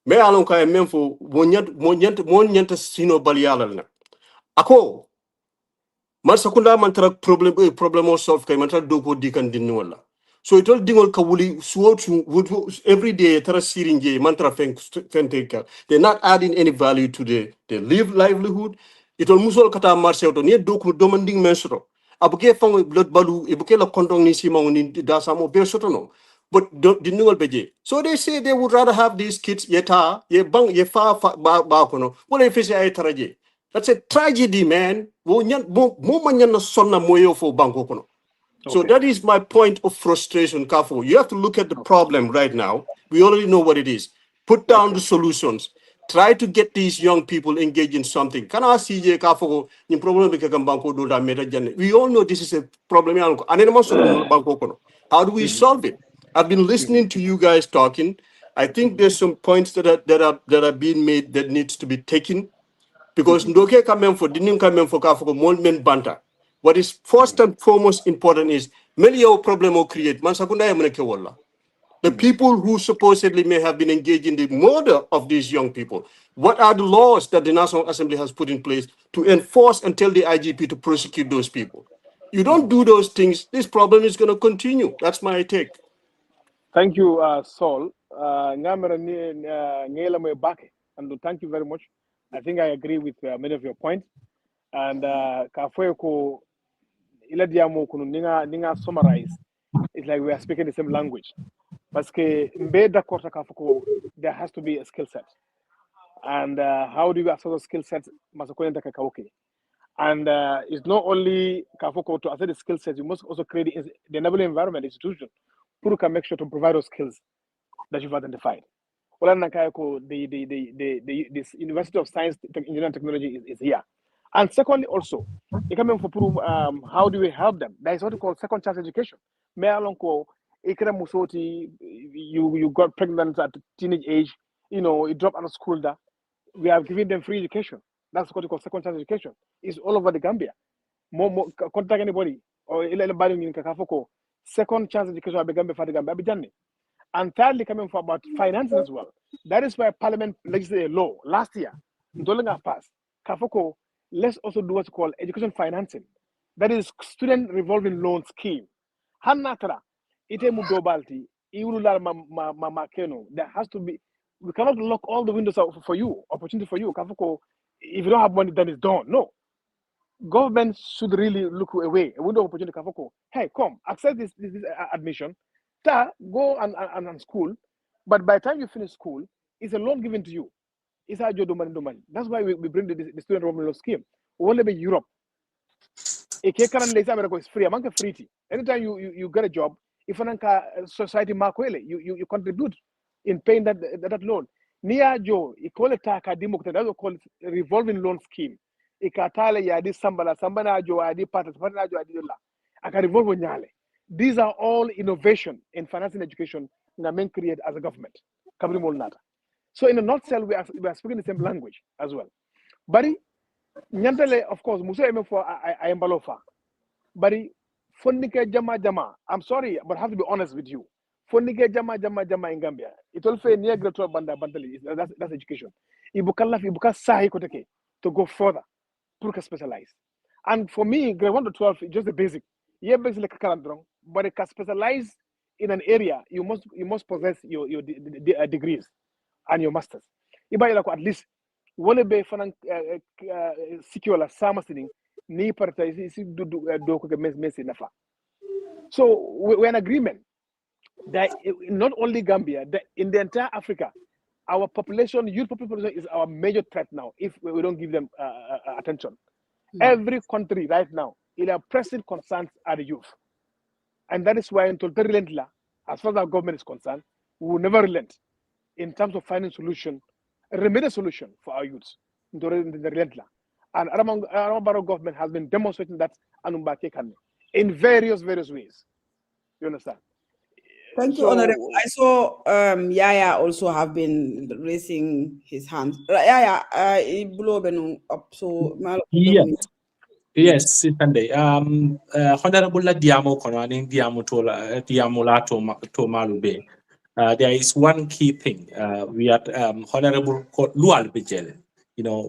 Me alon kaya memfo monyanta sino baliala na. Ako, man sakunda man tara problem solve kay man tara doko dikan dinwala. So it all dingol kawuli suot every day tara sirinje mantra fenteka. They're not adding any value to the livelihood. It all musol kata marse auto ni doku domanding mensro. Abuke fang blood balu ibuke la kontong ni simang ni dasamo besoto no. But the new beje. So they say they would rather have these kids yeta ye bang ye fa ba kono. What if it's a taraje? That's a tragedy, man. Mo manyan na sonna moyo for banko kono. So that is my point of frustration, Kafo. You have to look at the problem right now. We already know what it is. Put down the solutions. Try to get these young people engaged in something. Can I see Kafo? We all know this is a problem. How do we solve it? I've been listening to you guys talking. I think there's some points that are being made that needs to be taken. Because Ndoke kamen for didn't come for Kafo Molmen Banta. What is first and foremost important is many of problem will create. Man sakunda ya mneke wala. The people who supposedly may have been engaged in the murder of these young people. What are the laws that the National Assembly has put in place to enforce and tell the IGP to prosecute those people? You don't do those things, this problem is going to continue. That's my take. Thank you, Saul. Ngamera ngela mo Backay, and thank you very much. I think I agree with many of your points. And kafoe ko ila diamo kunu ninga summarize. It's like we are speaking the same language. Paske mbe d'accord kafoko there has to be a skill set. And how do you assess those skill sets? Masakone kakauke. And it's not only kafoko to assess the skill sets. You must also create the enabling environment institution. Who can make sure to provide those skills that you've identified. The University of Science, Engineering and Technology is here. And secondly, also, how do we help them? That is what we call second chance education. You got pregnant at teenage age, you drop out of school. We are giving them free education. That's what we call second chance education. It's all over the Gambia. More contact anybody or second chance education for the Gambia. And thirdly, coming for about finances as well. That is why Parliament legislated a law last year. Passed. Kafoko, let's also do what's called education financing. That is student revolving loan scheme. Hanatra, ite mudobalti, there has to be. We cannot lock all the windows out for you. Opportunity for you. Kafoko, if you don't have money, then it's done. No. Government should really look away. A window of opportunity. Kafoko, hey, come, access this admission. Go and school, but by the time you finish school, it's a loan given to you. It's a job money. That's why we bring the student revolving loan scheme. Only in Europe. It's free. Free. Anytime you get a job, if society you contribute in paying that loan. Nia Joe, you call it that's call it a revolving loan scheme. Ikatale yadi sambana jo adi partners, partner jo adi la. Aka revolve nyale. These are all innovation in financing education that create as a government. So in a nutshell, we are speaking the same language as well. Bari, nyantele, of course, muso eme for I embalofa. Bari, fondike jama. I'm sorry, but I have to be honest with you. Fondike jama in Gambia. It will fail near greater bandali. That's education. Ibuka sahi koteke to go further, to specialize. And for me, grade 1 to 12 is just the basic. Yeah, basically but it can specialize in an area. You must possess your degrees and your masters. At least one be secure sama sitting ni parta do nafa. So we're in agreement that not only Gambia, that in the entire Africa, our population, youth population, is our major threat now. If we don't give them attention, every country right now, their pressing concerns are the youth. And that is why until the relent, as far as our government is concerned, we will never relent in terms of finding solution, a remedial solution for our youths. And Aramabaro government has been demonstrating that in various ways. You understand? Thank you, Honorable. I saw Yaya also have been raising his hand. Yaya, Yes, Sunday. Honorable Diamo Konaning Diamo Tola Diamola to Malube. There is one key thing. We are Honorable Lual Bijel.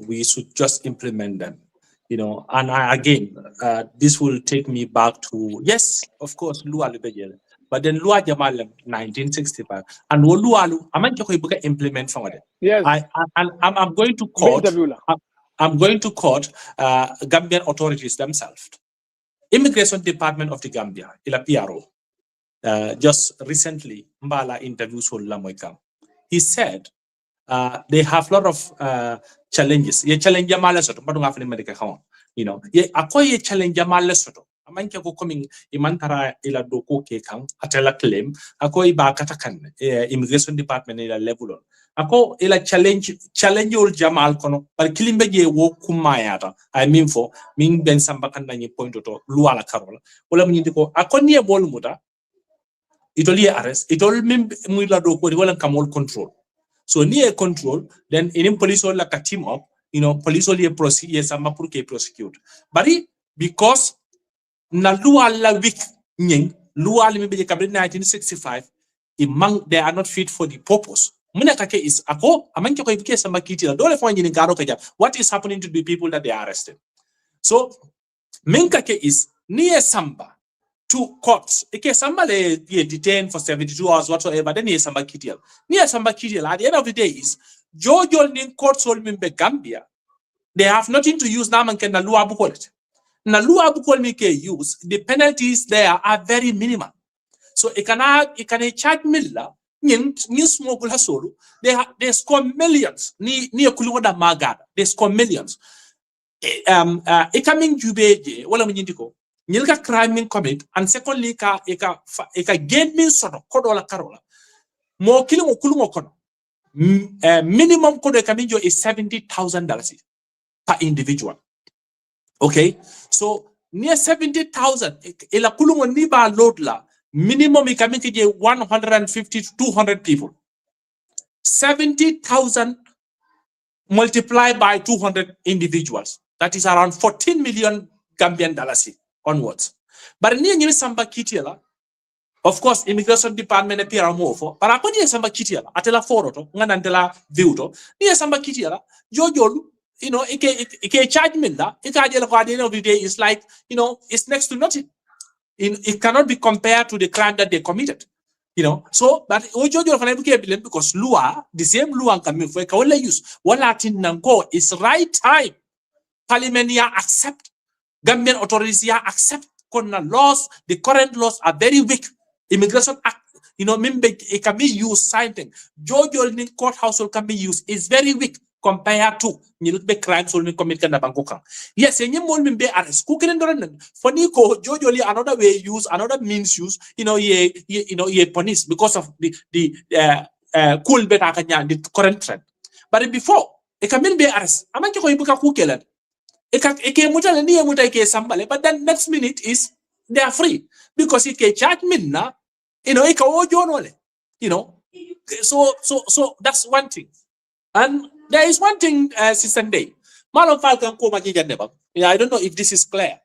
We should just implement them. And again, this will take me back to, yes, of course, Lual Bijel. But then Lua Jamal 1965 and Lualu, I'm going to implement some of it. Yes. I'm going to court. I'm going to court Gambian authorities themselves. Immigration Department of the Gambia, ila PRO, just recently, Mbala interviews with Lamoikam. He said they have a lot of challenges. Ye challenge Jamala Soto, but don't have any medical account. Ye akoye challenge Jamala Soto. Amanke ko coming imantara ila doko ke kang atela claim akoy ba katakan immigration department ila level on ako ila challenge ol jamal kono par kilimbe je wo kumayata I mean for min ben samba kan nani point to luala karola wala mun ndiko akoni bol muta itoli arrest itol mim muy la doko wala kamol control so near control then in police or like a team up police only prosecute samba pour ke prosecute bari because na loi la week nyeng loi li be kabri 1965 they are not fit for the purpose. Is what is happening to the people that they are arrested? So Minkake is near Samba to courts. Ike Samba they detained for 72 hours whatsoever, then near Samba Kitiel. Near Samba Kitiel, at the end of the day is Jojo Nin courts all member Gambia. They have nothing to use now and can Nalua Bukolet. Nalua Bukolmike use, the penalties there are very minimal. So it can charge Miller, new small solo, they score millions, ni Kuluda Magada, they score millions. Coming Jubeje, wala mnyindiko, nilka crime commit, and secondly, eka gain means sort of Kodola Carola. More killing or kulum kono. Minimum code coming is $70,000 per individual. Okay, so near 70,000, ela kulungo niba loadla, minimum ikamiki 150 to 200 people. 70,000 multiplied by 200 individuals. That is around 14 million Gambian dollars onwards. But near Samba Kitiela, of course, immigration department appear more for, but upon near Samba Kitiela, atela foroto, nganantela viuto, near Samba Kitiela, Jojo, you know, it charge me that it at the end of the day is like, you know, it's next to nothing. It cannot be compared to the crime that they committed. You know, so but because Lua, the same Lua coming for a use one Latin Nanko is right time. Parliament accept, Gambian authorities accept laws, the current laws are very weak. Immigration Act, you know, it can be used something. Jojo courthouse can be used, is very weak compared to crimes will commit in Bangkok. Yes, and you will be arrested. Cooking and for Nico, Jojo another way use, another means use, you know, ye police because of the cool better the current trend. But before, it can be arrested. I'm not going to cook it. But then next minute is they are free because it can charge me now, you know, you know, so that's one thing. And there is one thing, Sister Day. I don't know if this is clear.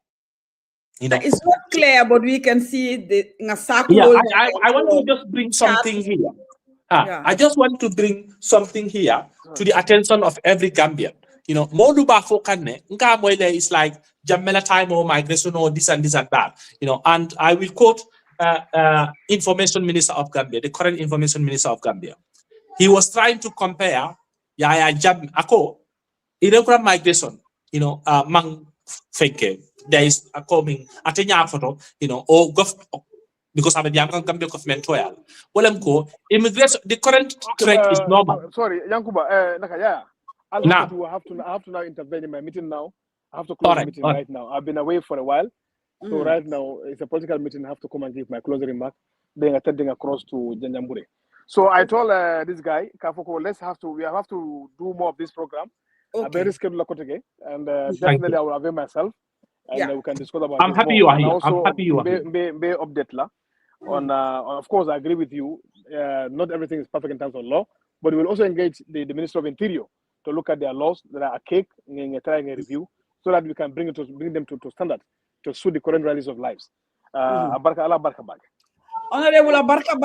You know, it's not clear, but we can see the I want to just bring something here. I just want to bring something here to the attention of every Gambian. You know, Moduba Fokane, Nkamwele is like Jamela time or migration or this and that. You know, and I will quote Information Minister of Gambia, the current Information Minister of Gambia. He was trying to compare irregular migration, you know, mang fake. There is a coming atenya photo, you know, or because I'm a young Gambia government toil. Well, immigration, the current trend is normal. Sorry, Yankuba, I have to now intervene in my meeting now. I have to close the meeting right now. I've been away for a while. So right now it's a political meeting. I have to come and give my closing remark. Then attending across to Janjambure. So I told this guy, Kafoko, we have to do more of this program. I'm very scheduled again, and definitely I will avail myself, and we can discuss about. I'm happy you are here. I'm happy you are here. Be update la. Of course, I agree with you. Not everything is perfect in terms of law, but we will also engage the Minister of Interior to look at their laws that are archaic and trying a review, so that we can bring them to standard to suit the current realities of lives. Honorable abarka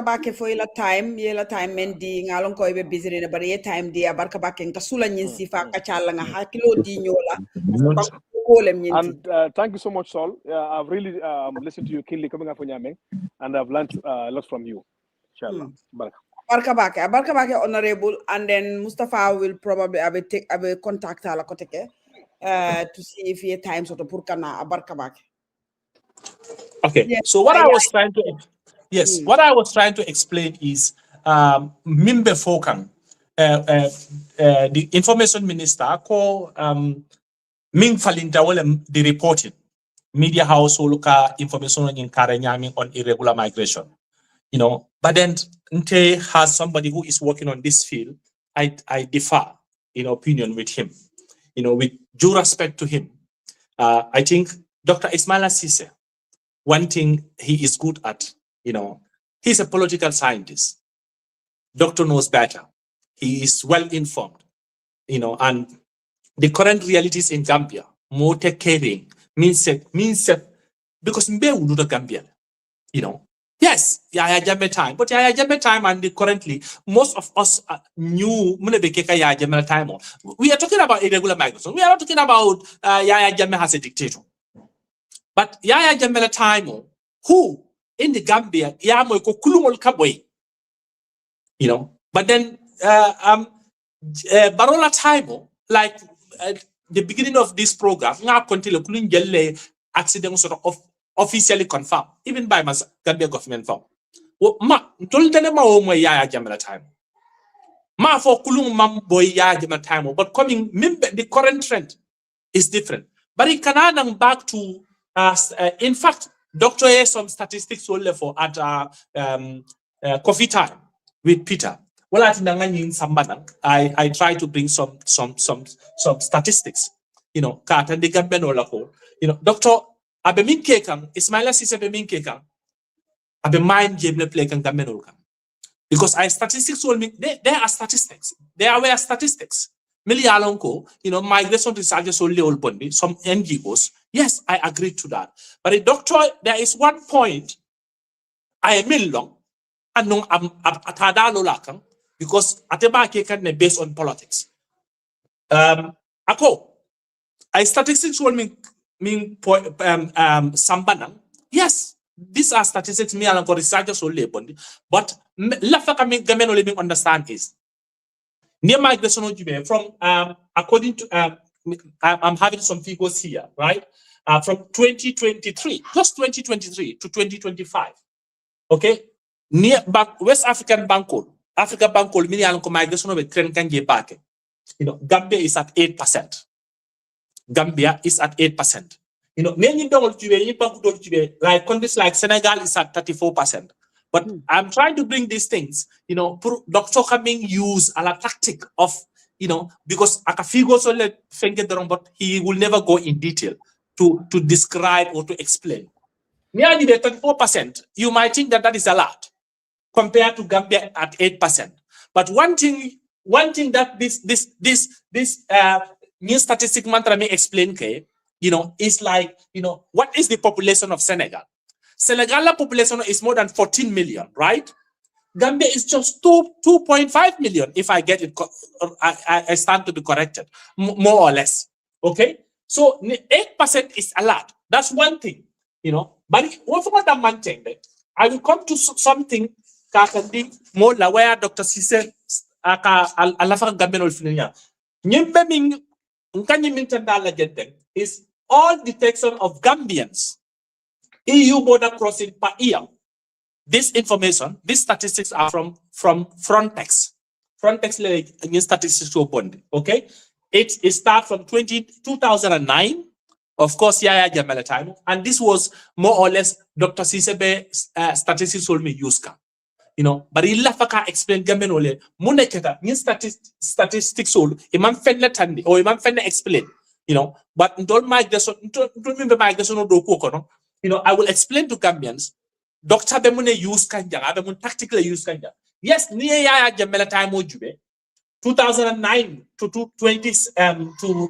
bake for yela time mendi ngalon ko be busy ne bari time di abarka bake kasula nyinsi fa kachala nga hakilo di nyola. And thank you so much, Saul. I've really listened to you keenly coming up from Yameng, and I've learned a lot from you. Inshallah. Abarka bake honorable, and then Mustafa will probably have a contact ala koteke to see if he has time sort of purkana abarka bake. Okay, so what I was trying to what I was trying to explain is Mimbe Fokan, the information minister, called Ming Falinta the reporting media house loka information in Karanyami on irregular migration. You know, but then Nte has somebody who is working on this field. I differ in opinion with him. You know, with due respect to him, I think Dr. Ismaila Cisse, one thing he is good at, you know, he's a political scientist. Doctor knows better. He is well informed, you know, and the current realities in Gambia, more take caring, means because Mbe will do the Gambian, you know, Yes, Yaya Jammeh time. But Yaya Jammeh time and currently, most of us knew Munebekeka Yaya Jammeh time. We are talking about irregular migration. We are not talking about Yaya Jammeh as a dictator. But Yaya Jammeh time, who in the Gambia, Yamo Kulumol Kabwe, but then Barola time, like the beginning of this program, accident sort of officially confirmed, even by my Gambia government form. Ma told them my Yaya Jammeh time. Ma for kulung mam boy Yaya Jammeh time, but coming the current trend is different. But in Canada, back to in fact, Dr. A some statistics only for at coffee time with Peter. Well, I try to bring some statistics. Kat and the Gambian Dr. Abemin Kekang, Ismaila Sise Abemin Kekang, Abe mind Jable Play Kan Gambian. Because statistics will mean there are statistics. There are statistics. Milialonko, migration researchers only all bondi, some NGOs. Yes, I agree to that. But a doctor, there is one point I am long and no atadalo lakang because ateba can based on politics. Statistics will mean sambanang. Yes, these are statistics me and researchers only bondi. But lafaka me gamen only understand is near migration from according to I'm having some figures here, right? From 2023, just 2023 to 2025. Okay, near West African Banco, Africa Banco, migration of a trend can get back. Gambia is at 8%. Gambia is at 8%. Many don't like countries like Senegal is at 34%. But I'm trying to bring these things, Dr. Kaming use a tactic of, because Akafigo so let but he will never go in detail to describe or to explain. Nearly the 34%, you might think that is a lot compared to Gambia at 8%. But one thing that this new statistic mantra may explain, is like, what is the population of Senegal? Senegal population is more than 14 million, right? Gambia is just 2.5 million, if I get it, I stand to be corrected, more or less. Okay? So 8% is a lot. That's one thing, But what that man thing, I will come to something more where Dr. Cisse Alafa Gambian Olfinia. Is all detection of Gambians EU border crossing per year. This information, these statistics are from Frontex. Frontex like statistics opened. Okay, it starts from 2009. Of course, Yaya Jammeh time, and this was more or less Dr. Sisebe statistics will me use ka. But he lafaka explain gamen ole muneketa ni statistics all imam fenle tandi or imam fenle explain. But don't migration don't remember migration no do ko. I will explain to Gambians. Doctor Bemune use kanja, Abemun tactically use kanja. Yes, near Yaya Jammeh time ojube 2009 to 20 to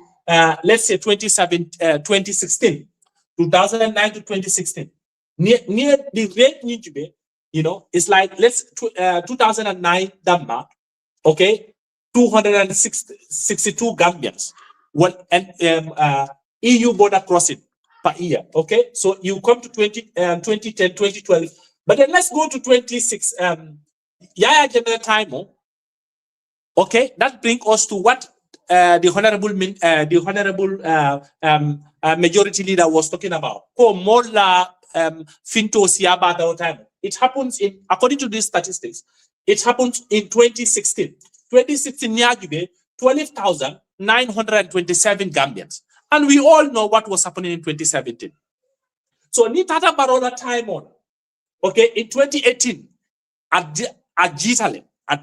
let's say 2016, 2009 to 2016. Near the rate Nijube, it's like 2009 Damma, okay, 262 Gambians. EU border crossing per year, okay? So you come to 2010, 2012, but then let's go to 26, Yaya Jammeh time, okay? That brings us to what the honorable majority leader was talking about. It happens according to these statistics, it happens in 2016. 2016, 12,927 Gambians. And we all know what was happening in 2017. So Nitata Barola time on, okay, in 2018,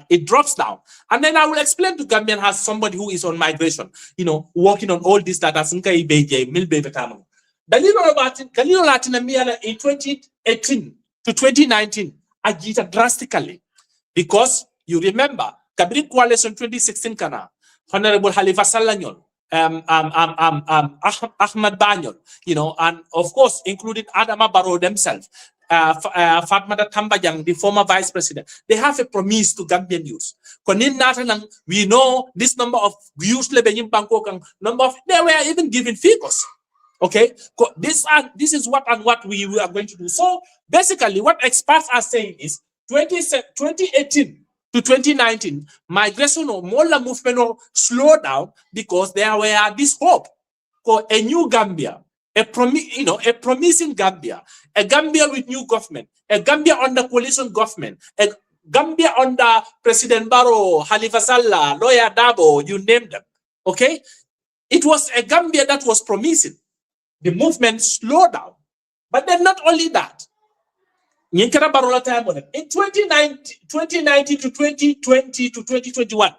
it drops down. And then I will explain to Gambian as somebody who is on migration, working on all this data. Galilo Latin America in 2018 to 2019, agita drastically. Because you remember, Kabiri Coalition 2016 kana, Honorable Halifa Salanyol, Ahmad Banyol, and of course, including Adama Barrow themselves. Fatmata Tambajang, the former vice president, they have a promise to Gambian youth. We know this number of youth number of, they were even given figures. Okay, this is what we are going to do. So basically, what experts are saying is 2018 to 2019, migration or Mola movement slowed down because there were this hope for a new Gambia, a promising Gambia, a Gambia with new government, a Gambia under coalition government, a Gambia under President Barrow, Halifa Sallah, Lawyer Dabo, you name them. Okay, it was a Gambia that was promising. The movement slowed down, but then not only that. In 2019 to 2020 to 2021,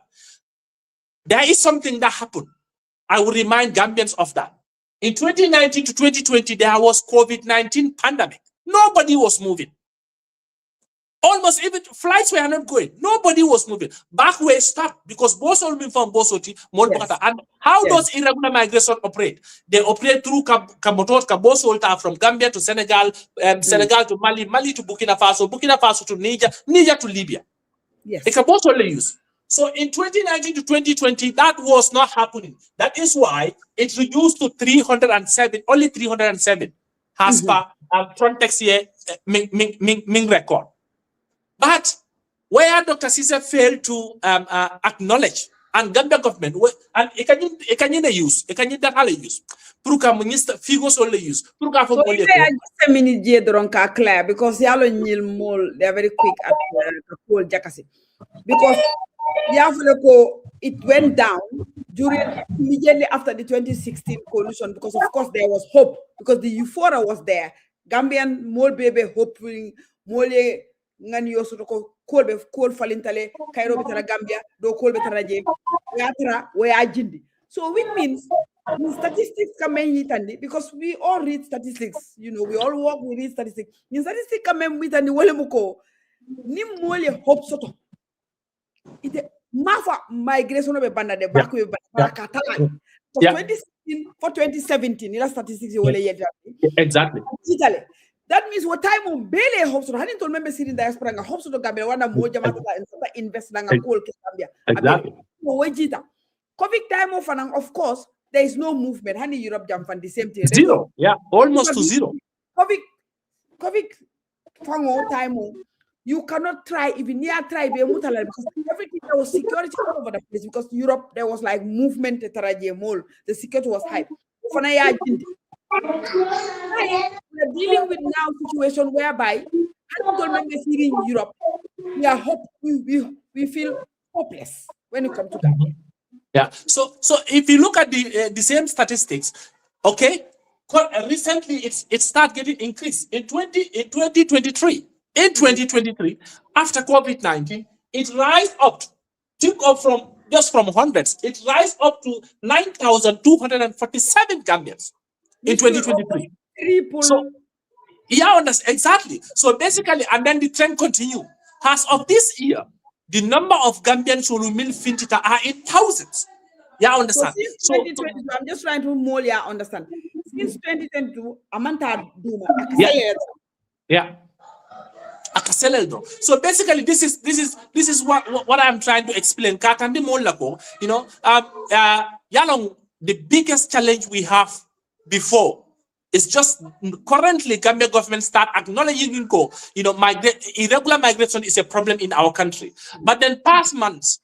there is something that happened. I will remind Gambians of that. In 2019 to 2020, there was COVID-19 pandemic. Nobody was moving. Almost even flights were not going. Nobody was moving. Backay stopped because Bosol from Bosoti, Molbata. And how does irregular migration operate? They operate through Kamotot, Kabosolta from Gambia to Senegal, Senegal to Mali, Mali to Burkina Faso to Niger, Niger to Libya. Yes. It's a Bosol use. So in 2019 to 2020, that was not happening. That is why it reduced to 307, only 307, as per Frontex here, Ming record. But where Dr. Cesar failed to acknowledge, and Gambia government, and it can use, Pruka minister figures only use. Pruka for so just a minute, clear because yalo nil mol, they are very quick at Paul Jakasi. Because it went down immediately after the 2016 coalition because of course there was hope because the euphoria was there. Gambian mol baby hoping mole ngani yoso ko kolbe kol falintale Cairo betara Gambia do kol betara je yatra we ajindi. So which means statistics come in because we all read statistics, we all work, we read statistics. In statistics come in with and wole muko ni mole hope soto. It mafa migration of banda de Backay barakatala. For 2017, ila statistics exactly. That means what time of Bele hopes to Hanin told members in diaspora and hopes to Gambia one more Jamata and invest in a coal Gambia. Exactly. COVID time of and of course there is no movement. Honey Europe jump on the same thing. Zero. Yeah, almost to zero. COVID time you cannot try even near try because everything there was security all over the place because Europe there was like movement the security was high. We are dealing with now situation whereby in Europe we feel hopeless when it comes to Gambia. Yeah. So if you look at the same statistics, okay, recently it started getting increased in 2023. In 2023, after COVID-19, it rise up, from hundreds, it rise up to 9,247 Gambians in 2023. So, exactly. So basically, and then the trend continue. As of this year, the number of Gambians who remain Fintita are in thousands. Yeah, understand. So since 2022, I'm just trying to more understand. Since 2022, Amanta Duma. Yeah. So basically, this is what I'm trying to explain. The biggest challenge we have before is just currently Gambia government start acknowledging irregular migration is a problem in our country. But then past months,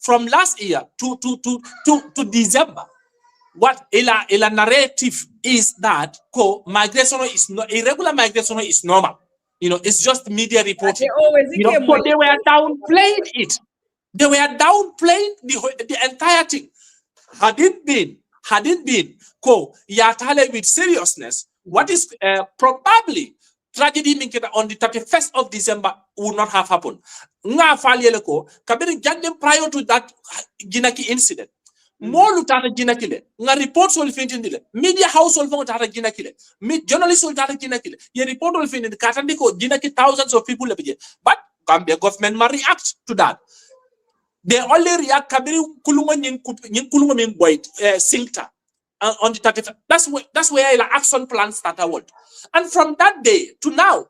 from last year to December, what ila narrative is that migration is irregular migration is normal. It's just media reporting. So they were downplaying it. They were downplaying the entire thing. Had it been with seriousness, what is probably tragedy on the 31st of December would not have happened. Prior to that Ginaki incident, more lutana Ginakile, nga reports will fin media household for Tara Ginakile, journalists will Tara Ginakile, ye report will fin in the Katandiko, Ginaki, thousands of people, but Gambia government may react to that. They only react Kabiri Kuluma Boyd, Sinkta. On the 31st, that's where the action plan started. And from that day to now,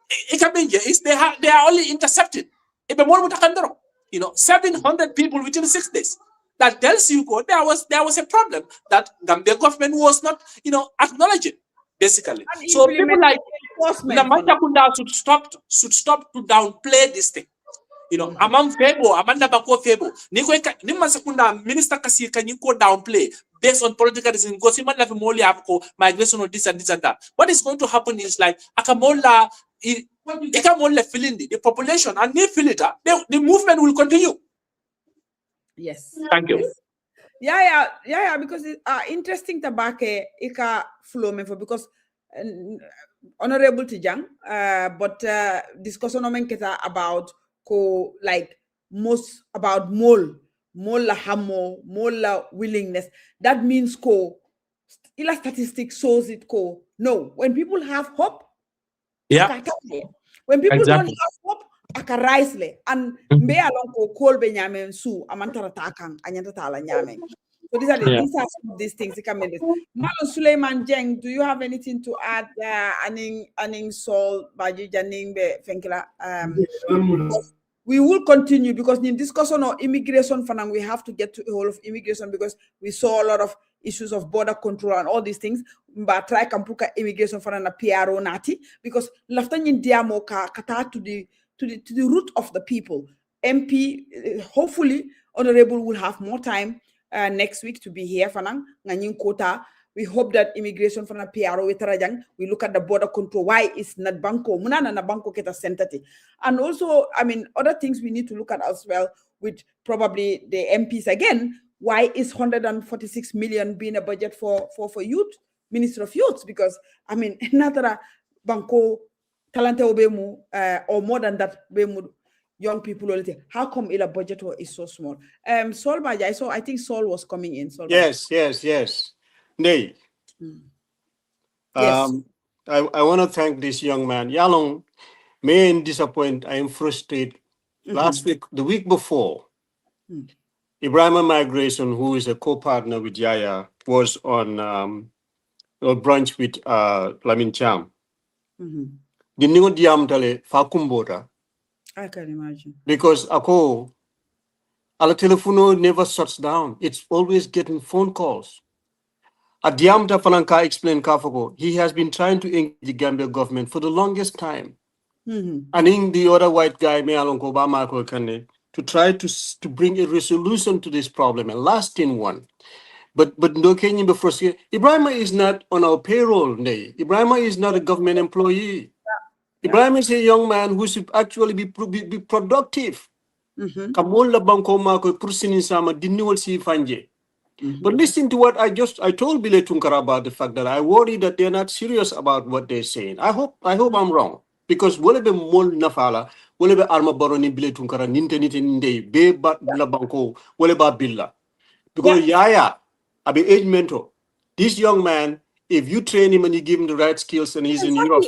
is they are only intercepted. You know, 700 people within 6 days. That tells you there was a problem that Gambia government was not, you know, acknowledging, basically. And So people like enforcement. Namakunda should stop to downplay this thing. You know, among Febo, Amanda Bako Febo, Nima Sekunda, Minister Kasi can you go downplay based on political reasons because you might have migration or this and this and that. What is going to happen is like Akamola feeling the population and they feel it, the movement will continue. Yes. Thank you. Yeah, because it's interesting to Backay ika flow me for because honorable Tijang, but discussion kita about like most about more la hamo, more la willingness. That means ila statistics shows it no, when people have hope, yeah. When people don't have hope, aka rise le and mbe along call be nyame su amantara takang anyanta tala nyame. So these are some of these things. Malon Suleiman Jeng, do you have anything to add? Aning Sol Baji Janing be Fenkila. We will continue because in discussion on immigration fanang we have to get to the whole of immigration because we saw a lot of issues of border control and all these things. But try kampuka immigration fanang PRO nati because laftanyin diamo kata to the root of the people. MP, hopefully, Honorable will have more time next week to be here. Fanang nganying quota. We hope that immigration from PRO we look at the border control. Why is not banco? Munana na banco keta sentati. And also, I mean, other things we need to look at as well with probably the MPs again. Why is 146 million being a budget for youth, Minister of Youth? Because I mean, another banco talante obemu or more than that bemu young people. How come ila budget is so small? Saul Baja, I think Saul was coming in. Saul Yes. Nay. Yes. I want to thank this young man. Yalong may disappoint. I am frustrated. Last week, the week before, Ibrahim Migration, who is a co-partner with Yaya, was on a brunch with Lamin Cham. The new diam tale fakumbota. I can imagine. Because ako, ala telefono never shuts down. It's always getting phone calls. Adiamta Falanka explained Kafako, he has been trying to engage the Gambia government for the longest time. And in the other white guy, Mealonko Obama, to try to bring a resolution to this problem, a lasting one. But no Kenyan before Ibrahima is not on our payroll, nay. Ibrahima is not a government employee. Ibrahima is a young man who should actually be productive. Kamola banko mako prusinin sama dinniwal si fanje. But listen to what I told Bile Tunkara about the fact that I worry that they're not serious about what they're saying. I hope I'm wrong. Because whatever mol nafala, whatever arma baroni Bile Tunkara, ninte be ba la banko, whatever billa. Because Yaya, I've been age mentor. This young man, if you train him and you give him the right skills and he's in Europe,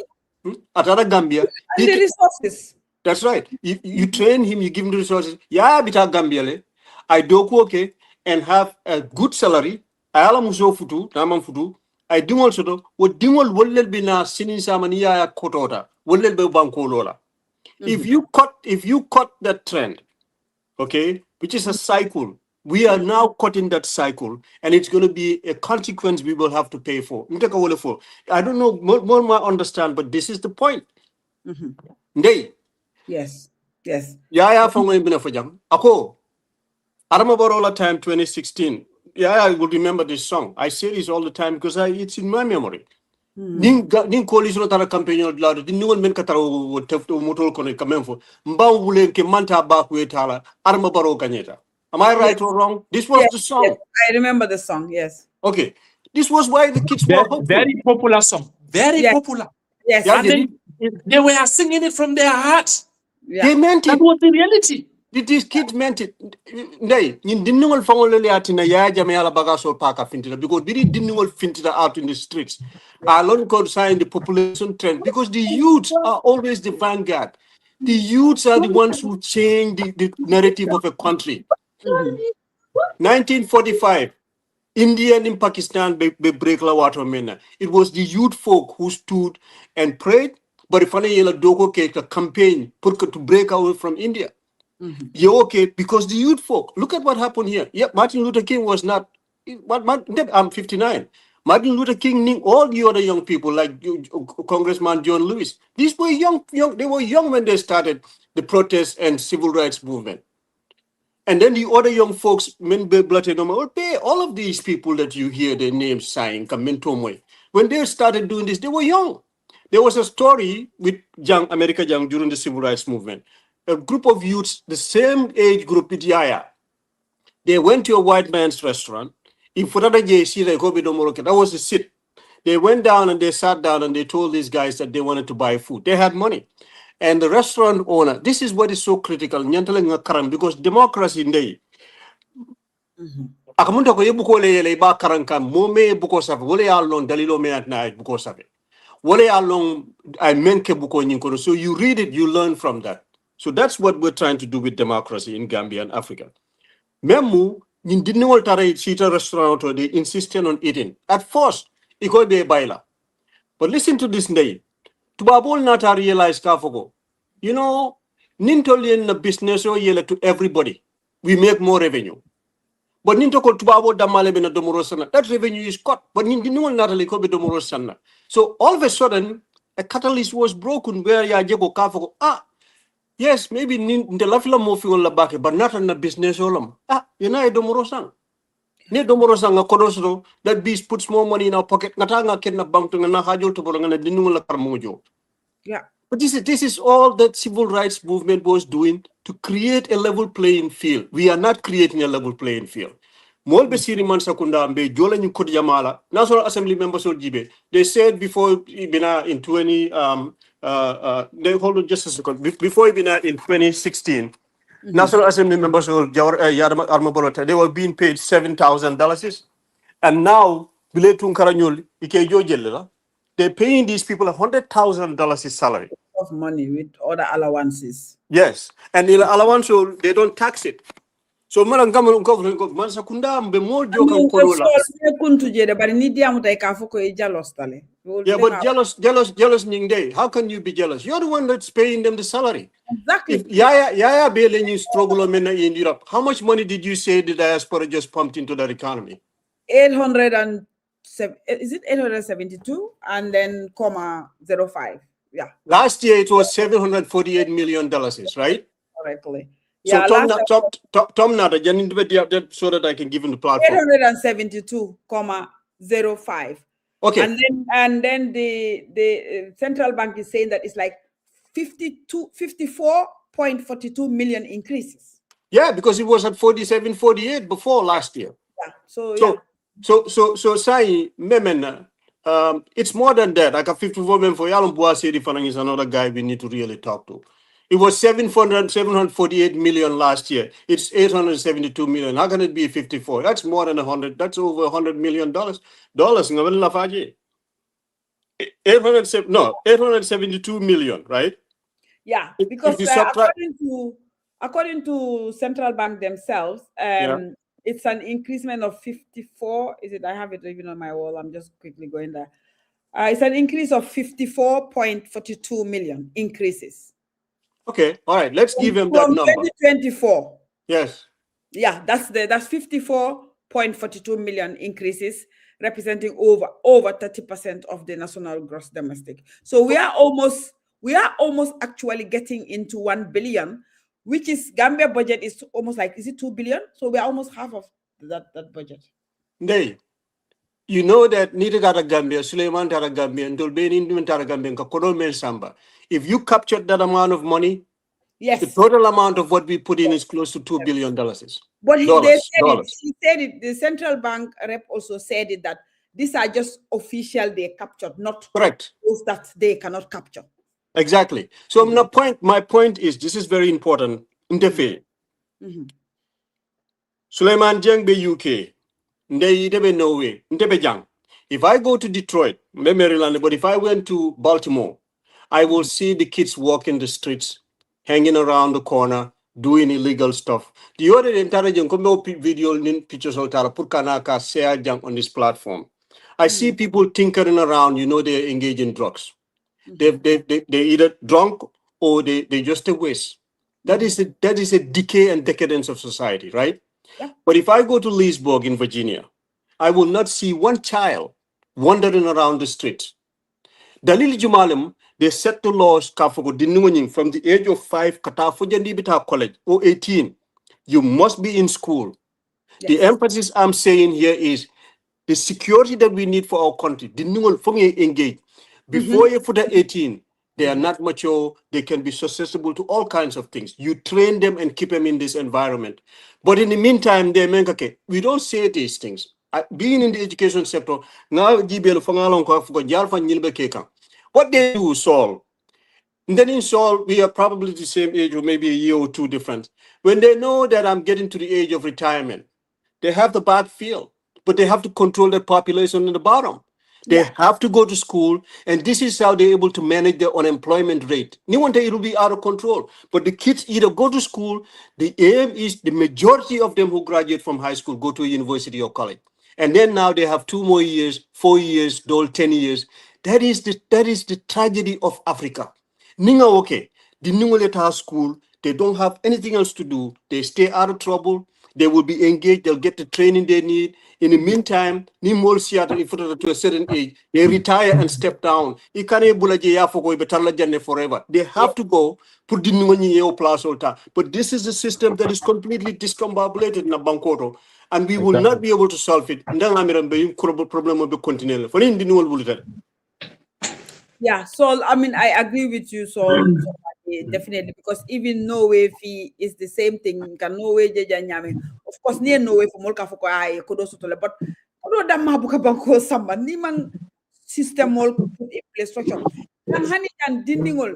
at other Gambia, and the resources. That's right. You train him, you give him the resources. Yeah, bita Gambia, I do okay. And have a good salary. I alamuso futu, namam futu. I do also what dimol will be na sinin samania kotota, will be banko lola. If you cut that trend, okay, which is a cycle, we are now cutting that cycle, and it's going to be a consequence we will have to pay for. I don't know more understand, but this is the point. Ndey. Yes. Yeah, from Ako. Aramabarola time 2016. Yeah, I will remember this song. I say this all the time because it's in my memory. Ning coalition tara campaign la di niwol men kataro tefto motol kono kamenfo mbaw wulen ke manta ba ku etala Armabaro kanyeta. Am I right or wrong? This was the song. Yes. I remember the song, yes. Okay. This was why the kids were hopeful. Very popular song. Very popular. Yes. And they were singing it from their hearts. They meant it. That was the reality. These kids meant it. They didn't know atina ya jamela bagaso paka fintida because we didn't know fintida out in the streets. I learned to sign the population trend because the youths are always the vanguard. The youths are the ones who change the narrative of a country. 1945, India and Pakistan be break la water mena. It was the youth folk who stood and prayed But if I doko ke a campaign to break away from India, you're okay because the youth folk. Look at what happened here. Yeah, Martin Luther King was not. I'm 59. Martin Luther King knew all the other young people like Congressman John Lewis. These were young. They were young when they started the protests and civil rights movement. And then the other young folks, all of these people that you hear their names saying, when they started doing this, they were young. There was a story with young America Young during the civil rights movement. A group of youths, the same age group with Yaya, they went to a white man's restaurant. That was a sit. They went down and they sat down and they told these guys that they wanted to buy food. They had money. And the restaurant owner, this is what is so critical, because democracy in day. Akamunta ko yebuko le yele ba karankan mome buko sabe wole ya long dalilo me at night buko sabe wole ya long I menke buko nyinkoro. So you read it, you learn from that. So that's what we're trying to do with democracy in Gambia and Africa. Memu in dinol tare chita restaurant they insisted on eating. At first, iko be baila. But listen to this name. Tubabol nata realize kafogo. You know, nintolian na business or yele to everybody. We make more revenue. But ninto ko tubabo damale bena domorosana. That revenue is cut. But nindinual natali ko be domorosana. So all of a sudden, a catalyst was broken where ya jego kafogo. Yes, maybe the lafila mofi on la bake, but not on the business olam. You know, domorosana. Ne domorosanga kodosro, that beast puts more money in our pocket. Natanga kidna bank to na hajol to boranga dinula karmojo. Yeah. But this is all that civil rights movement was doing to create a level playing field. We are not creating a level playing field. Molbe Siriman Sakunda Ambe, Jola Nyukut Yamala, National Assembly members of Jibe, they said before Ibina in 20 they hold on just a second. Before Ibina in 2016, National Assembly members of Yarma Armabolota, they were being paid $7,000. And now Biletun Karanyul, Ikejo Jelela, they're paying these people $100,000 salary. Of money with other allowances. Yes, and the allowance they don't tax it. So man government sakunda be more joke and korola. Yeah, but jealous ning day. How can you be jealous? You're the one that's paying them the salary. Exactly. If Yaya Bailey struggle in Europe, how much money did you say the diaspora just pumped into that economy? 872 and then comma 05. Yeah. Last year it was $748 million, right? Correctly. So Yeah, Tom Nada, so that I can give him the platform. 872,05. Okay. And then the central bank is saying that it's like 54.42 million increases. Yeah, because it was at 47, 48 before last year. Yeah. So say memena. It's more than that. Like a 54 men for Yalom Boasedi Fanang is another guy we need to really talk to. It was 748 million last year. It's 872 million. How can it be 54? That's more than 100. That's over $100 million. 872 million, right? Yeah, because according to central bank themselves, it's an increasement of 54. Is it? I have it even on my wall. I'm just quickly going there. It's an increase of 54.42 million increases. Okay, all right. Let's give him that number. 2024. Yes. Yeah, that's 54.42 million increases, representing over 30% of the national gross domestic. So we are almost actually getting into 1 billion, which is Gambia budget is almost like, is it 2 billion? So we are almost half of that budget. Nay, you know that needed at Gambia, Suleiman Tara Gambia, and Dolbeni Tara Gambia, and Kokono Samba. If you captured that amount of money, yes, the total amount of what we put in is close to $2 billion. But he said it. The central bank rep also said it, that these are just official they captured, not correct those that they cannot capture. Exactly. So my point is, this is very important. Interfere. Suleiman Jeng be UK. Ndebe Norway. Ndebe Jang. If I go to Detroit, Maryland, but if I went to Baltimore, I will see the kids walking the streets, hanging around the corner, doing illegal stuff. The other intelligent video pictures of Tara Purkanaka share junk on this platform. I see people tinkering around, they're engaged in drugs. They either drunk or they just a waste. That is a decay and decadence of society, right? Yeah. But if I go to Leesburg in Virginia, I will not see one child wandering around the streets. Dalili Jumalem, they set the laws kafugo dinuing from the age of 5 katafuja bita college or 18. You must be in school. The Yes. emphasis I'm saying here is the security that we need for our country. The new engage. Before you put at 18, they are not mature. They can be susceptible to all kinds of things. You train them and keep them in this environment. But in the meantime, they make okay. We don't say these things. Being in the education sector, now what they do solve. And then in Seoul, we are probably the same age or maybe a year or two different. When they know that I'm getting to the age of retirement, they have the bad feel, but they have to control their population in the bottom. They have to go to school, and this is how they're able to manage their unemployment rate. No wonder it will be out of control. But the kids either go to school, the aim is the majority of them who graduate from high school go to a university or college. And then now they have 2 more years, 4 years, 10 years. That is the tragedy of Africa. Ninga okay, the Ningoleta school, they don't have anything else to do. They stay out of trouble. They will be engaged. They'll get the training they need. In the meantime, ni mol Seattle if to a certain age, they retire and step down. Forever. They have to go put the plus altar. But this is a system that is completely discombobulated in a Bankoto. And we will not be able to solve it. Problem of the continent. For in the new bulletin. Yeah, so I mean, I agree with you, so definitely, because even Norway fee is the same thing. Can Norway nyame. Of course, near Norway for Molka for I could also tell, but although that mabuka banko samba niman system all put in place structure. Yang hani and dindingol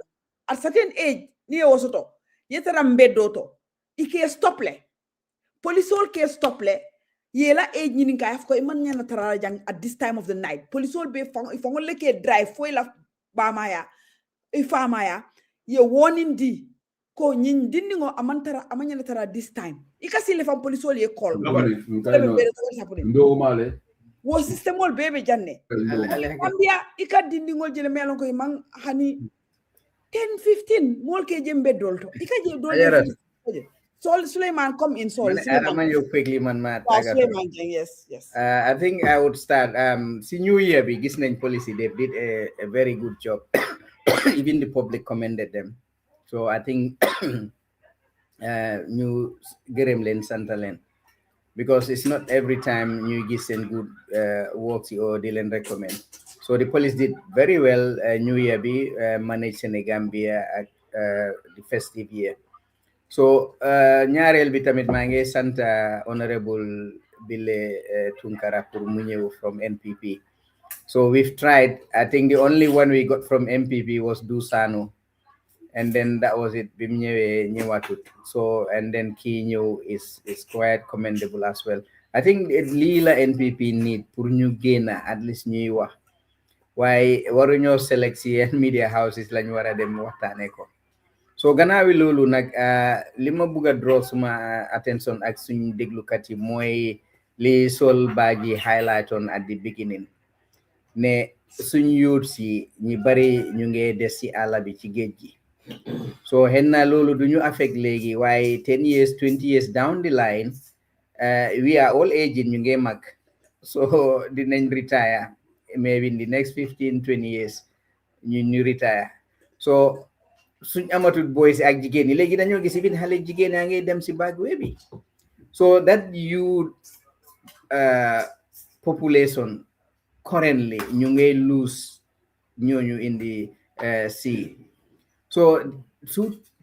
at certain age near also to yetera mbedoto ike stople police all ke stople yela age ni ka afko iman nyana tara jang at this time of the night police all be fong ifong leke drive foi la bamaya ifamaya ye warning di ko nyin dindingo amantara amanyana tara this time ikasi le fam police all ye call ndo male wo system all bebe janne Gambia ika dindingol jele melon ko man hani 10 15 mol ke jembe dolto ika je dolto Sol Suleiman come in Sol Suleiman you quickly man Suleiman yes I think I would start see New Year bi gis nañ policy they did a very good job even the public commended them so I think ñu gërëm leen sant leen because it's not every time you get send good works or they recommend. So the police did very well. New Year be managed in Gambia at the festive year. So ñaareel bi tamit maa ngi sant honorable Bile Tunkara pour mu ñëw from NPP. So we've tried. I think the only one we got from MPP was Dusano. And then that was it. So and then Kinyo is quite commendable as well. I think it Lila NPP need pour ñu génna at least ñuy wax waaye waruñoo select si media houses lañ war a dem waxtaane ko so gannaaw wi loolu nag li ma bugg a draw suma attention ak suñu déglukat yi mooy li Sol Badji highlight on at the beginning ne suñu youth si ñi bari ñu ngi des si àll bi ci géej gi so henna lolu duñu affect legi why 10 years 20 years down the line we are all aging ñu ngi mag so dinañ retire maybe in the next 15 20 years ñu retire so suñ amatul boys ak jigéen ñi legi dañoo gis even xale jigéen yaa ngi dem si bagwe bi so that youth population currently ñu ngi lose ñooñu in the sea so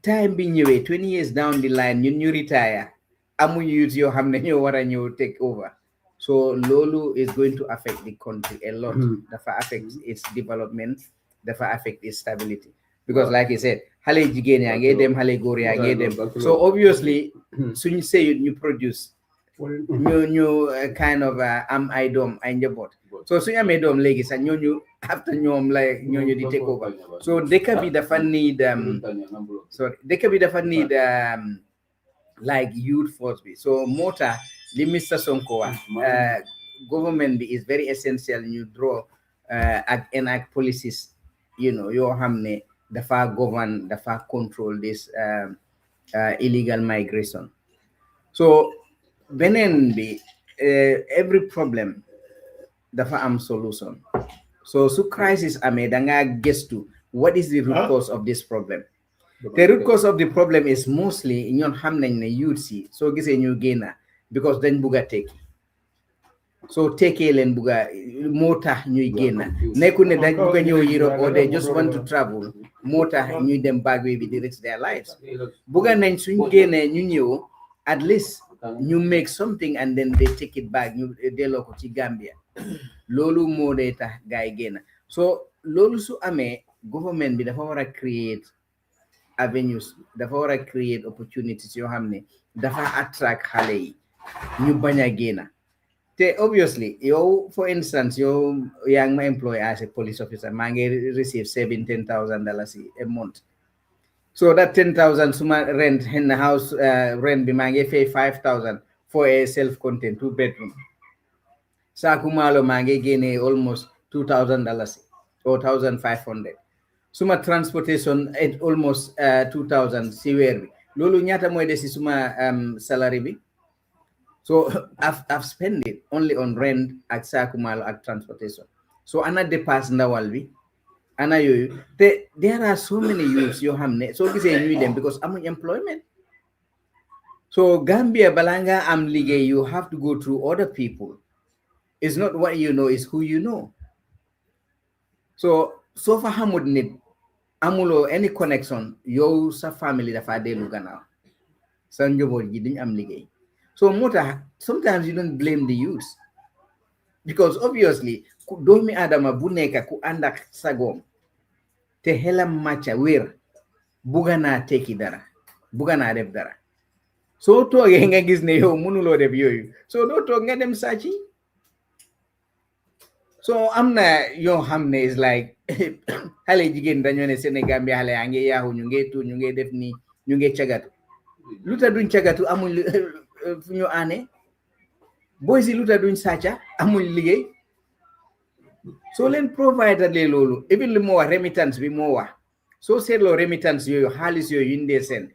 time being ñëwee 20 years down the line ñun ñu retire amuñu youth yoo xam ne ñoo war a ñëw take over so loolu is going to affect the country a lot dafa affect its development dafa affect its stability because like I said xale jigéen yaa ngi dem xale góor yaa ngi dem so obviously suñu sëyut ñu produce ñu kind of am ay doom ay njaboot so suñu amee doom léegi sax ñooñu after ñoom like ñooñu di take over so dëkk bi dafa need like youth force bi so moo tax li Mr Sonko wax government bi is very essential ñu draw ak enact policies you know, yoo xam ne dafa govern, dafa control this illegal migration. So beneen bi every problem dafa am solution. So su crisis amee da nga gëstu what is the root cause of this problem. The root cause of the problem is mostly ñoon xam nañ ne youth si soo gisee ñu génna because dañ bugg a tekki. So tekee leen bugg a moo tax ñuy génna nekku ne dañ bugg a ñëw Europe or they just want to travel moo tax ñuy dem back way bi di risk their lives. Bugga nañ suñ génnee ñu ñëw at least ñu make something and then they take it back ñu delloo ko ci Gambia. Loolu moo dee tax gaay génna. So loolu su amee government bi dafa war a create avenues, dafa war a create opportunities yoo xam ne dafa attract xale yi ñu bañ a génna. Te obviously yow for instance yow yaa ngi ma employ as a police officer maa ngi receive $17,000 a month. So that 10,000 suma rent in the house rent bi maa ngi fay 5,000 for a self-contained 2-bedroom. Saaku maalo maa ngi génne almost $2,000 or 1,500. Suma transportation at almost 2,000 si weer bi. Loolu ñaata mooy desi suma salary bi. So I've spent it only on rent ak saaku maalo ak transportation. So ana dépasse ndawal bi. Ana yooyu there are so many youths yoo xam ne soo gisee ñuy dem because amuñ employment. So Gambia balanga am liggéey you have to go through other people. It's not what you know, it's who you know. So fa xamut nit amuloo any connection yow sa family dafa dellu gannaaw sa njaboot ji duñ am liggéey. So moo tax sometimes you don't blame the youth because obviously doomi adama bu nekk ku ànd ak sagoom te xelam màcca wér bugga naa tekki dara bugga naa def dara soo toogee nga gis ne yow mënuloo def yooyu soo doo toog nga dem sàcci. So am na yoo xam ne is like xale jigéen dañoo ne Sénégal bi xale yaa ngi yaaxu ñu ngi tuur ñu ngi def nii ñu ngi cagatu lu tax duñ cagatu amuñ fu ñu aane boy si lu tax duñ sàcca amuñ liggéey soo leen provider lee loolu even li moo wax remittance bi moo wax soo seetloo remittance yooyu xaalis yooyu yu ndee seen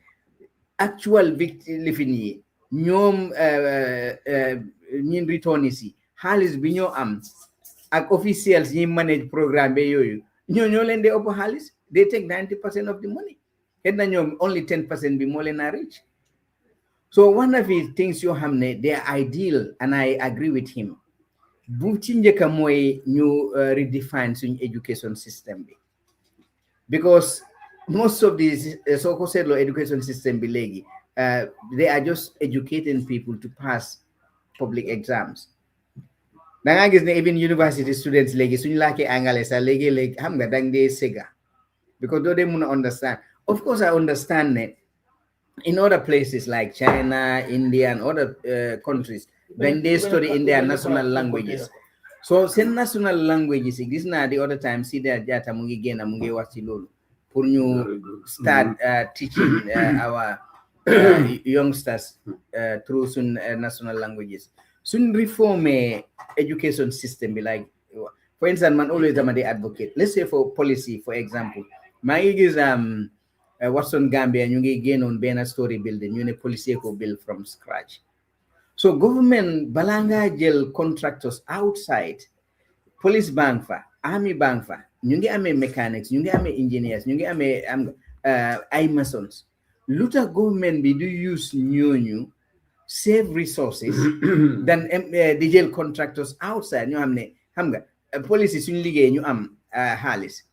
actual lifin yi ñoom ñin returnees yi xaalis bi ñoo am ak officials ñi manage programme be yooyu ñoo leen dee ëpp xaalis they take 90% of the money xëy na ñoom only 10% bi moo leen a reach. So one of the things yoo xam ne they are ideal and I agree with him bu ci njëkka mooy ñu redefine suñ education system bi because most of these soo ko seetloo education system bi léegi they are just educating people to pass public exams. Da nga gis ne even university students léegi suñu làkkee angale sax léegi xam nga dang dee sega because doo dee mun a understand. Of course I understand ne in other places like China, India and other countries when they study in their national languages. So seen national languages gis naa the other time si der jaata mu ngi génn mu ngi wax ci loolu pour ñu start teaching our youngsters through sun national languages. Soon reform education system be like, for instance, man always am the advocate. Let's say for policy, for example, my is Watson Gambia, you gain on Bena story building, you policy ko build from scratch. So government balanga jail contractors outside, police bank fa, army bank fa, you ame mechanics, you ame engineers, you ame masons. Luta government be do use new save resources than the jail contractors outside. You have policy suñ liggéey ñu am xaalis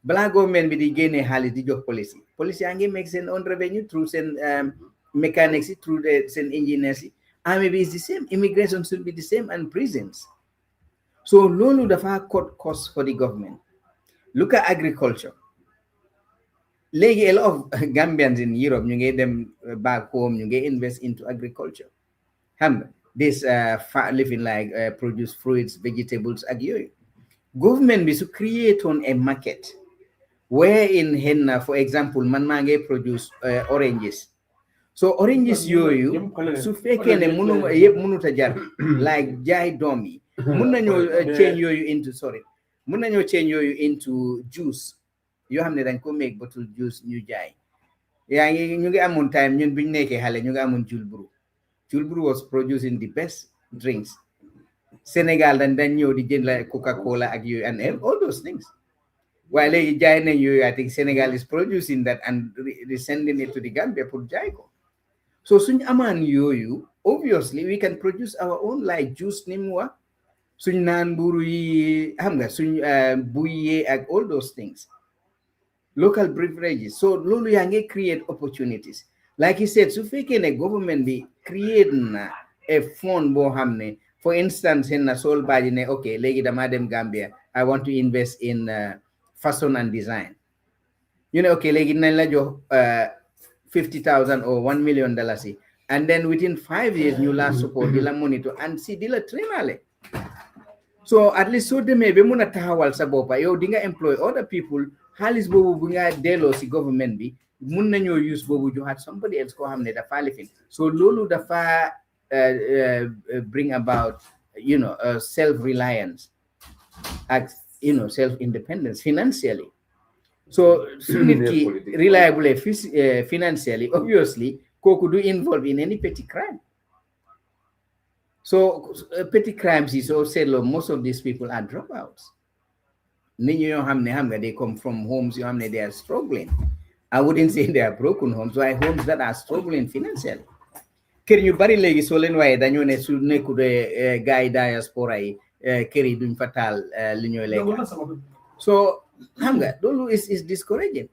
balaa government bi di génne xaalis di jox policy yaa ngi make seen own revenue through seen mechanics through seen engineers army bi is the same, immigration should be the same, and prisons. So loolu dafa cut cost for the government. Look at agriculture. Léegi a lot of Gambians in Europe ñu ngi dem back home ñu ngi invest into agriculture. This living like produce fruits, vegetables ak yooyu. Government bi su create on a market wherein henna, for example, man maa ngi produce oranges. So oranges yooyu su fekkee ne mënuta jar like jaay doom yi mun nañoo change yooyu into juice yoo xam ne dañ ko make bottle juice ñu jaay yaa ngi ñu ngi amoon time ñun biñ nekkee xale ñu ngi amoon Julburu was producing the best drinks Sénégal dañ ñëw di jënd la Coca-Cola ak yooyu and all those things waaye léegi jaay nañ yooyu I think Senegal is producing that and sending it to the Gambia pour jaay ko so suñ amaan yooyu obviously we can produce our own like juice ni mu wax suñ naan mburu yi xam nga suñ buy yi ak all those things local beverages so loolu yaa ngi create opportunities like he said su fekkee ne government bi create na a fund boo xam ne for instance hen na sol baaji ne okay léegi dama dem Gambia I want to invest in fashion and design you know okay léegi nañ la jox $50,000 or $1 million and then within 5 years ñu la support di la monitor and si di la trainale so at least so demee ba mun a taxawal sa boppa yow di nga employ other people xaalis boobu bu nga delloo si government bi mun nañoo use boobu joxaat somebody else koo xam ne dafa lifin so loolu dafa bring about you know self-reliance ak you know self-independence financially so su nit ki reliable financially obviously kooku do involve in any petty crime so petty crimes is also most of these people are dropouts nit ñi yoo xam ne xam nga they come from homes yoo xam ne they are struggling I wouldn't say they are broken homes waaye homes that are struggling financially kër ñu bari léegi soo leen waaye dañoo ne su nekkul gars yi diaspora yi kër yi duñ fa taal li ñooy lekk so xam nga loolu is discouraging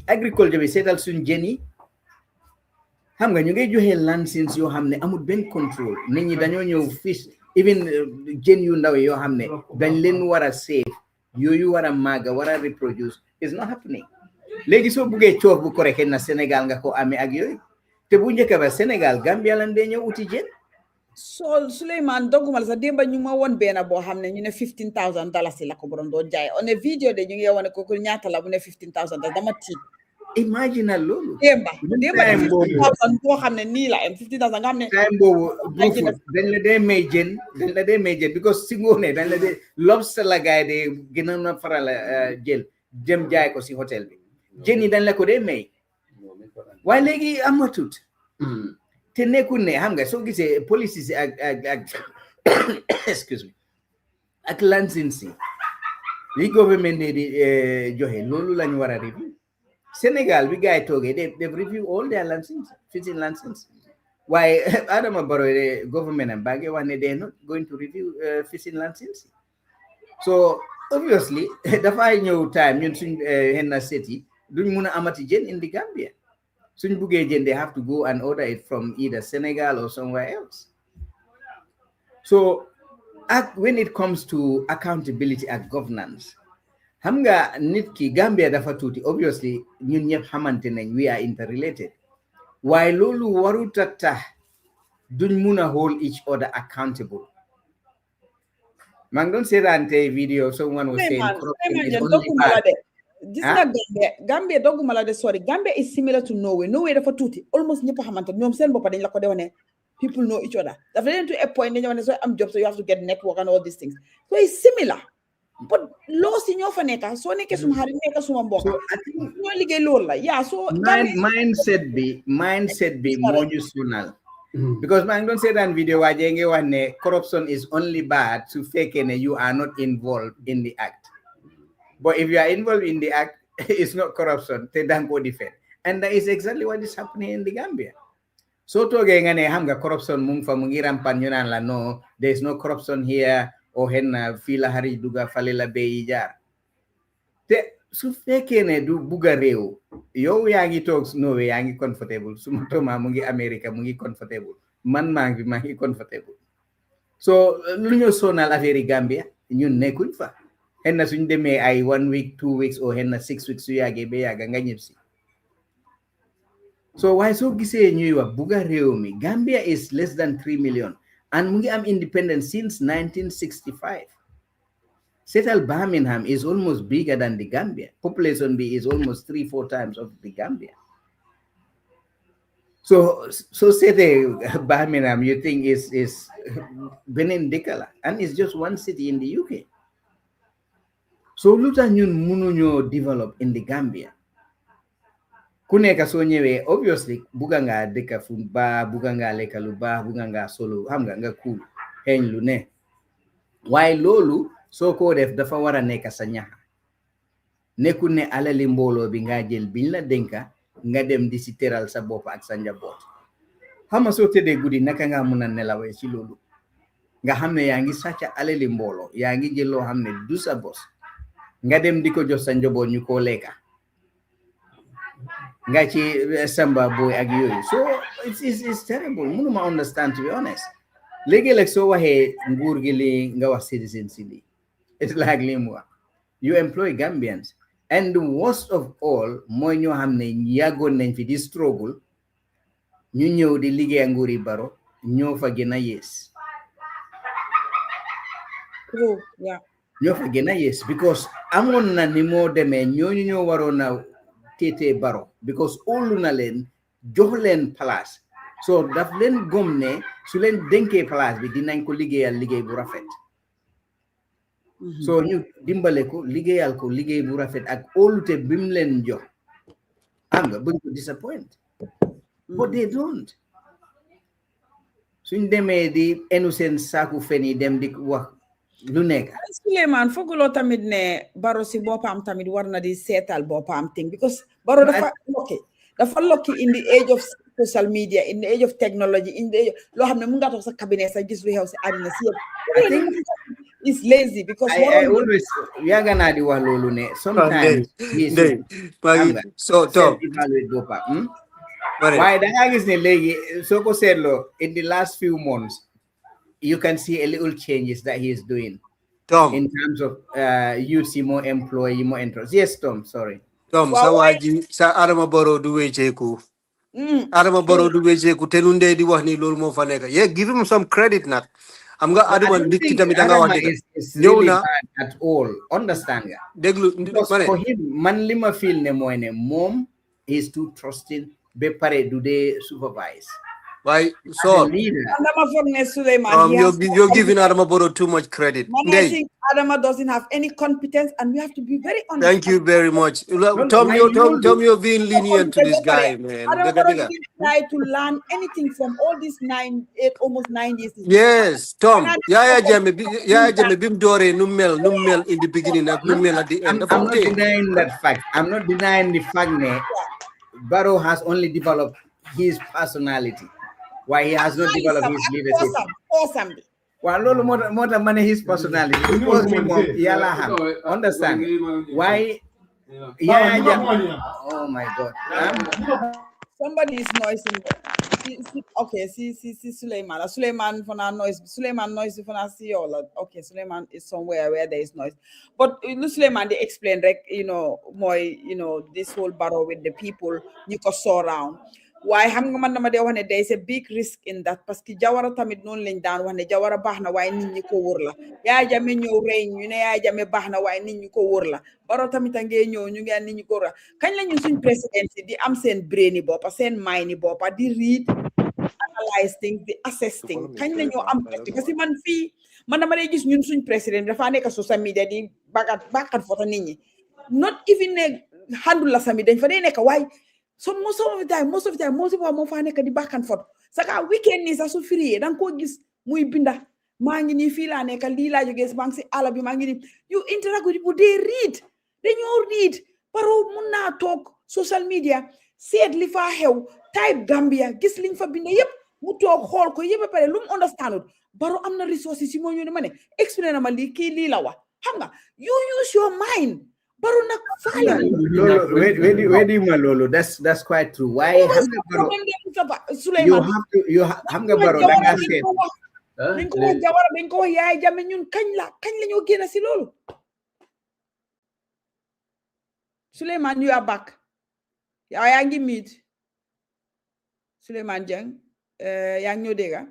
agriculture bi seetal suñ jën yi xam nga ñu ngay joxe license yoo xam ne amul benn control nit ñi dañoo ñëw fish even jën yu ndaw yoo xam ne dañ leen war a save yooyu war a màgga war a reproduce is not happening léegi soo buggee coof bu koreke na Sénégal nga ko amee ak yooyu te bu njëkk ba Sénégal Gambia lan dee ñëw uti jën so Souleymane dogguma la sax démba ñu ma woon benn boo xam ne ñu ne $15,000 la ko borom doon jaay on a vidéo de ñu ngi wane kooku ñaata la bu ne $15,000 dama tiit imagine loolu démba boo xam ne nii la am 50,000 nga xam ne time boobu dañ la dee may jën because si ngoone dañ la dee lobster la gaay de gën a faral jël dem jaay ko si hôtel bi jën yi dañ la ko dee may waaye léegi amatut te nekkul ne xam nga soo gisee police si ak excuse me ak licence li government di joxe loolu lañu war a review Senegal bi gars yi toogee they've reviewed all their license fishing license waaye Adama Barrow government am baa ngi wax ne they're not going to review fishing license so obviously dafay ñëw time ñun suñ henn set yi duñ mun a amati jën in the Gambia suñ buggee jën they have to go and order it from either Senegal or somewhere else so when it comes to accountability and governance xam nga nit ki Gambia dafa tuuti obviously ñun ñëpp xamante nañ we are interrelated waaye loolu warut a tax duñ mun a hold each other accountable maa ngi doon seetaan tey video someone was saying corruption is only bad gis nga Gambia dogguma la de sorry Gambia is similar to Norway dafa tuuti almost ñëpp xamante ñoom seen boppa dañ la ko de wane people know each other dafa leen to a point dañu wane so am job so you have to get network and all these things so it's similar but loo si ñoo fa nekka soo nekkee suma xarit nekka suma mbokk ñoo liggéey loolu la yaa so mindset bi moo ñu sunal because maa ngi doon seetaan vidéo waajee ngi wax ne corruption is only bad su fekkee ne you are not involved in the act but if you are involved in the act it's not corruption te danga ko defend and that is exactly what is happening in the Gambia soo toogee nga ne xam nga corruption mu ngi fa mu ngi rampan ñu naan la no there is no corruption here o henna fii la xarit duga fale la béyi jaar te su fekkee ne du bugga réew yow yaa ngi toog Norway yaa ngi comfortable suma toma mu ngi America mu ngi comfortable man maa ngi comfortable so lu ñu sonal affaire yi Gambia ñun nekkuñ fa henna suñ demee ay 1 week 2 weeks o henna 6 weeks su yàggee ba yàgga nga ñëpp si so waaye soo gisee ñuy wax bugga réew mi Gambia is less than 3 million and mu ngi am independence since 1965 Settle Birmingham is almost bigger than the Gambia. Population B is almost 3-4 times of the Gambia. So Settle Birmingham, you think is Benin Dikala, and it's just one city in the UK. So luta ñun mënuñoo develop in the Gambia. Ku nekk soo ñëwee obviously buga nga dëkka fu baax buga nga lekka lu baax buga nga solo xam nga cool xeeñ lu ne waaye loolu soo ko def dafa war a nekk sa ñax nekkul ne alali mbooloo bi nga jël biñ la dénka nga dem di si teral sa bopp ak sa njaboot xam nga soo tëddee guddi naka nga mun a nelawee ci loolu nga xam ne yaa ngi sàcc alali mbooloo yaa ngi jël loo xam ne du sa bos nga dem di ko jox sa njaboot ñu koo lekka nga ci samba boy ak yooyu so it's terrible mënuma understand to be honest léegi-léeg soo waxee nguur gi li nga wax citizen si li it's like li mu wax you employ Gambians and the worst of all mooy ñoo xam ne yàggoon nañ fi di struggle ñu ñëw di liggéey ak nguuri Baro ñoo fa gën a yées ñoo fa gën a yées because amoon na ni moo demee ñooñu ñoo waroon a téetee Baro because óolu na leen jox leen place so daf leen gom ne su leen dénkee place bi dinañ ko liggéeyal liggéey bu rafet so ñu dimbale ko liggéeyal ko liggéey bu rafet ak óolute bi mu leen jox xam nga buñ ko disappoint but they don't suñ demee di enu seen saaku fen yi dem di wax lu nekk Suleiman foguloo tamit ne Baro si boppam tamit war na di seetal boppam thing because Baro dafa lokki in the age of social media in the age of technology in the age loo xam ne mu nga toog sa cabinet sa gis lu xew si àddina si yëpp I think is lazy because I always yàgg naa di wax loolu ne sometimes so Tom evaluate boppam waaye da ngaa gis ne léegi soo ko seetloo in the last few months you can see a little changes that he is doing. Tom. In terms of youth, more employee, more interest. Yes, Tom, sorry. Tom, sa Adama Barrow du wécceeku. Adama Barrow du wécceeku te lu ndey di wax ni loolu moo fa nekk. Yeah, give him some credit nag. Am nga Adama nit ki tamit da nga wax dëgg. Ñëw na at all. Understand nga. Déglu for him, man li ma feel ne mooy ne moom is too trusting be pare du dee supervise. Why so? You're giving Adama Barrow too much credit. I think Adama doesn't have any competence, and we have to be very honest. Thank you very much. Tom, you're being lenient to this guy, man. Adama didn't try to learn anything from all these almost 9 years. Yes, Tom. Yaya Jammeh bim dore numel in the beginning and numel at the end. I'm not denying that fact. I'm not denying the fact that Barrow has only developed his personality. Why he has not developed his leadership. Awesome. Well, Lolo more than money his personality. Because understand why? Oh my God. Somebody is noising. Okay, see Suleiman. Suleiman for our noise. Suleiman noise for our see all. Okay, Suleiman is somewhere where there is noise. But Suleiman, they explained, like, more, this whole Barrow with the people you could saw around. Why xam nga man dama dee wax ne there is a big risk in that parce que Jawara tamit noonu lañ daan wax ne Jawara baax na waaye nit ñi ko wër la Yaya Jammeh ñëw rey ñu ne Yaya Jammeh baax na waaye nit ñi ko wër la Barrow tamit a ngee ñëw ñu ngi nit ñi ko wër la kañ la ñu suñ président di am seen brain yi boppa seen mind yi boppa di read analyse things di assess things kañ la ñoo am parce que man dama dee gis ñun suñ président dafa nekk social media di bàkkat photo nit ñi not even ne handle la sami dañ fa dee nekk waaye so most of the time most people mo fa nek di back and forth saka weekend ni sa su free dang ko gis muy binda ma ngi ni fi la nek li la joge bank ci ala bi ma ngi ni you interact with people they read Barrow mun na tok social media seet li fa xew type Gambia gis liñ fa binda yépp mu tok xol ko yépp pare lu mu understand Barrow am na resources ci mo ñu ne mané explain na ma li ki li la wax xam nga you use your mind Barrow nak faale where do you Lolo that's quite true why you have to Barrow da nga seet dañ ko Jawara dañ ko Yaya Jammeh ñun kañ la ñoo génn ci loolu Suleiman you are back yaa ngi meet Suleiman Jeng yaa ngi ñoo dégga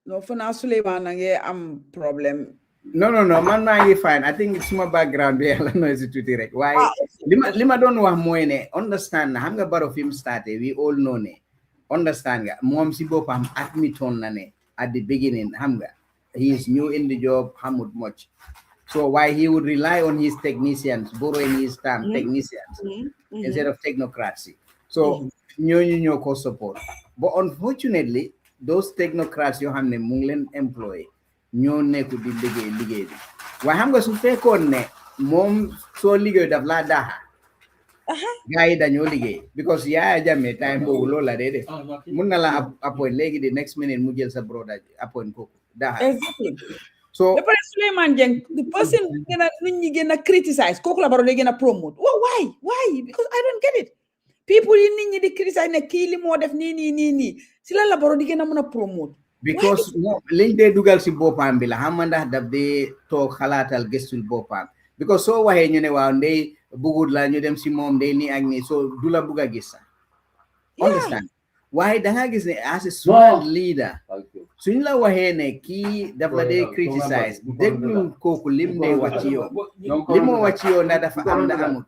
no for now Suleiman nange am problem no man maa ngi fine I think it's my background bi la noise tuuti rek waaye lima doon wax mooy ne understand na xam nga Barrow fi mu starté we all know ne understand nga moom si boppam admitoon na ne at the beginning xam nga he is new in the job, hamut much. So why he would rely on his technicians, borrowing his term, technicians, instead of technocracy. So ñoo ko support. But unfortunately, those technocrats you have ne munglen employee, ñoo nekku di liggéey bi. Waaye xam nga su fekkoon ne moom soo liggéey daf laa daha. Guy dañoo liggéey because Yaya Jammeh time boobu loolu la dee def. Mun na la appoint léegi the next minute mu jël sa brother appoint ko daha. Exactly. So the Suleiman Jeng, the person gonna criticize, Kokula Baro they gonna promote. Well, why? Because I don't get it. People in they criticize ne kill more def ni. Sila la Baro they gonna promote. Because liñ dee dugal si boppam bi la xam nga ndax daf dee toog xalaatal gëstul boppam because soo waxee ñu ne waaw ndey bugut la ñu dem si moom ndey nii ak nii so du la bugg a gis sax understand waaye da nga gis ne as a smart leader suñ la waxee ne kii daf la dee criticize déglu kooku lim dee wax ci yow li moo wax ci yow ndax dafa am na amul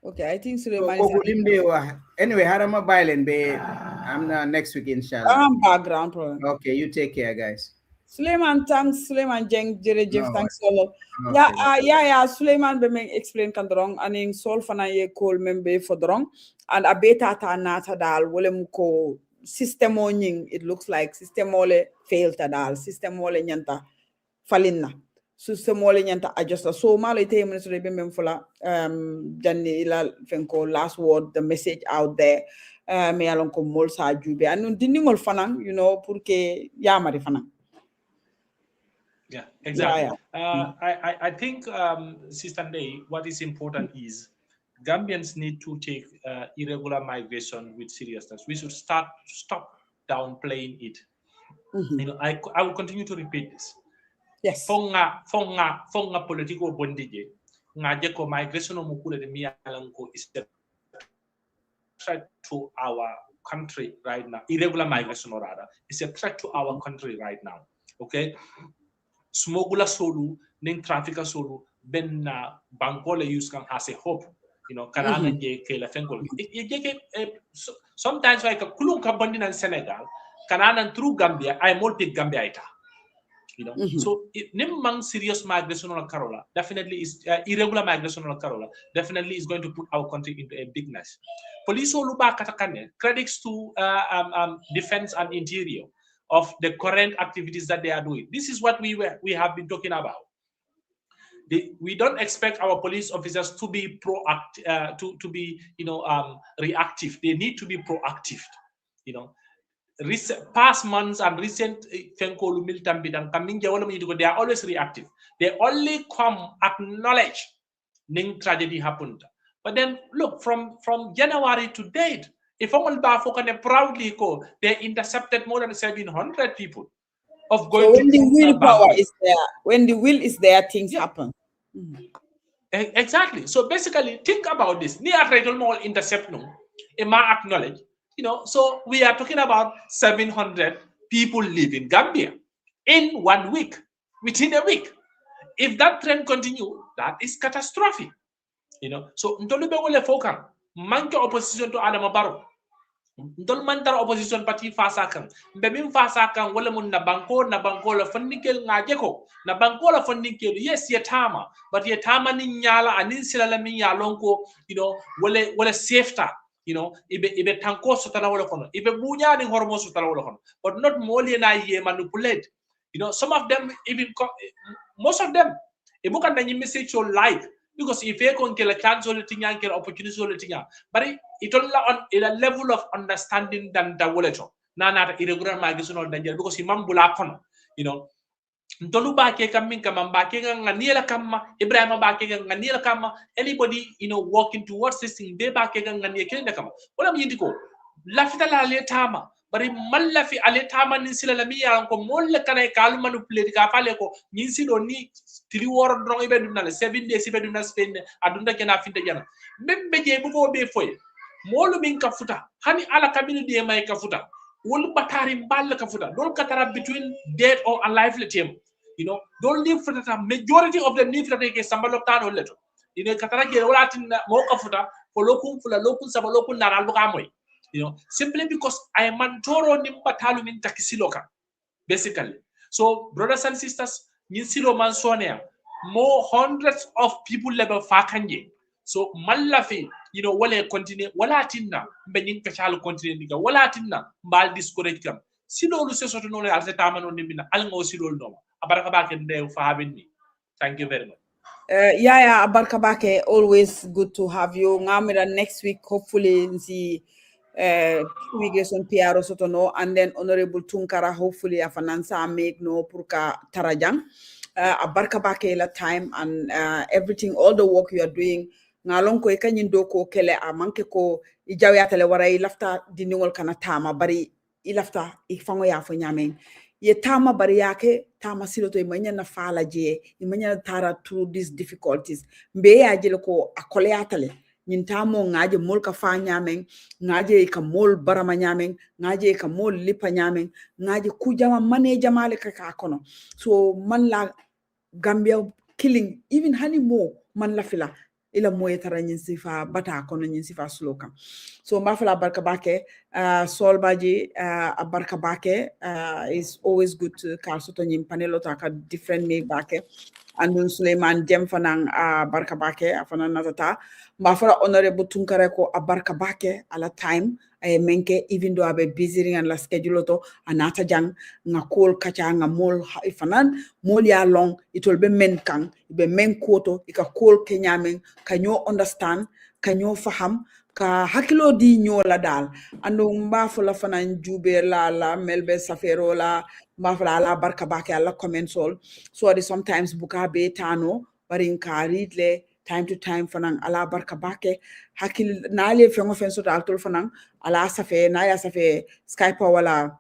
okay, I think Suleiman anyway, Harama Bailen be I'm next week inshallah. Background problem. Okay, you take care, guys. Suleiman, thanks. Suleiman Jeng, Jerejef, thanks a lot. Yeah. Suleiman be me explain kan drong aning sol fana ye call membe for drong and a beta ta nata dal wolem ko system onying. It looks like system ole failed dal system ole nyanta falinna. System wala nyanta adjust so malo ite minister be mem fula janni ila fenko last word the message out there me alon ko mol sa jube anu diningol fanan pour que yamari fanan. Yeah, exactly. I think Sister Ndeye, what is important is Gambians need to take irregular migration with seriousness. We should stop downplaying it. I will continue to repeat this. Yes. Fonga political bondage. Ngaje ko migration of mukule de mialanko is a threat to our country right now. Irregular migration or rather is a threat to our country right now. Okay. Smogula solu, ning trafficker solu, ben bankole use can has a hope. Kanana je ke la fengol. Sometimes like a kulung kabandin in Senegal, Kanana through Gambia, I multi Gambia ita. So nimang serious migration on Carola definitely is irregular migration on Carola definitely is going to put our country into a big mess. Police luba katakane credits to defense and interior of the current activities that they are doing. This is what we have been talking about. We don't expect our police officers to be proactive, to be reactive. They need to be proactive. Past months and recent they are always reactive. They only come acknowledge ning tragedy happened. But then look, from January to date, if only Bafokane proudly go, they intercepted more than 700 people of going. So when the willpower is there, when the will is there, things happen. Exactly. So basically, think about this. Near more intercept no, acknowledge. So we are talking about 700 people live in Gambia in 1 week, within a week. If that trend continue, that is catastrophic. So Ntolube wole fokan, manke opposition to Adama Barrow. Ntol mantar opposition party fasa kan. Mbemim fasa kan wala mun na banko la fannikel ngajeko. Na banko la fannikel, yes, yetama, but yetama ni nyala anin silala min yalonko, wale safeta. Ibe tanko sotala wala kono, ibe bunya ni hormo sotala wala kono, but not more na ye manipulate. Some of them even most of them ibuka na message your life because if you can get a chance or an opportunity or but it only on a level of understanding than the wallet. Not irregular migration or danger because imam bulakon, Ntolu Backay coming kama Backay nganiela kama Ibrahim Backay nganiela kama anybody walking towards this thing be Backay nganie kenda kama wala miyindiko lafita la letama bari mallafi aletama ni sila la miya ko molle kana kalu manipulate ka fale ko nyinsi do ni tili woro dron ibe dunna 7 days ibe dunna spend adunda kena finta jana membe je bu be foy molu min ka futa hani ala kabinu de may ka futa wol batari mbal ka futa dol katara between dead or alive let him don't live for the majority of them live for the sambalo tano leto katara ke wala tin mo ka futa ko lokun fula lokun sabalo kun naral buka moy simply because I am mantoro nimbatalu min takisiloka basically. So, brothers and sisters, Ninsilo Mansonia, more hundreds of people level fakanye. So, Malafi, wale continue, wala tinna, benin kachalo continue niga, wala tinna, mbal discourage kam. Silo lu se soto no le alse tamano nimina, alngo silo no. Abaraka bakende for having me. Thank you very much. Yeah, Abarkabake, always good to have you. Ngamira next week, hopefully, the immigration PR soto no, and then Honorable Tunkara, hopefully, afanansa make no purka tarajang. Abarkabake la time and everything, all the work you are doing. Ngalong ko ikanyin doko kele amanke ko ijawi atale wara ilafta diningol kana tama bari ilafta ifango ya fo nyamen. Ye tama bari yake tama siloto imanya na fala je imanya tara through these difficulties mbe ya jele ko akole atale nyin tamo ngaje mol ka fa nyamen ngaje ka mol barama nyamen ngaje ka mol lipa nyamen ngaje kujama mane jamale ka kono so man la Gambia killing even hani mo man la fila ila moye tara nyin sifa bata kono nyin sifa sloka so mafala barka bake sol baji barka bake is always good to kar soto nyin panelo taka different me bake andun Suleiman Jem fanang barka bake afana natata mafala honorable tunkare ko barka bake ala time ay menke even though abe busy and la schedule to anata jang nga call kacha nga mol ifanan mol ya long it will be men kang be men koto ika call kenyamen kanyo understand kanyo faham ka hakilo di nyola dal ando mbafula fanan jube la melbe safero la mbafula la barka bake ala commensol so sometimes buka be tano barin ka readle time to time fanang ala barka bake hakil nale fengo fenso altol fanang ala safe na ya safe Skype wala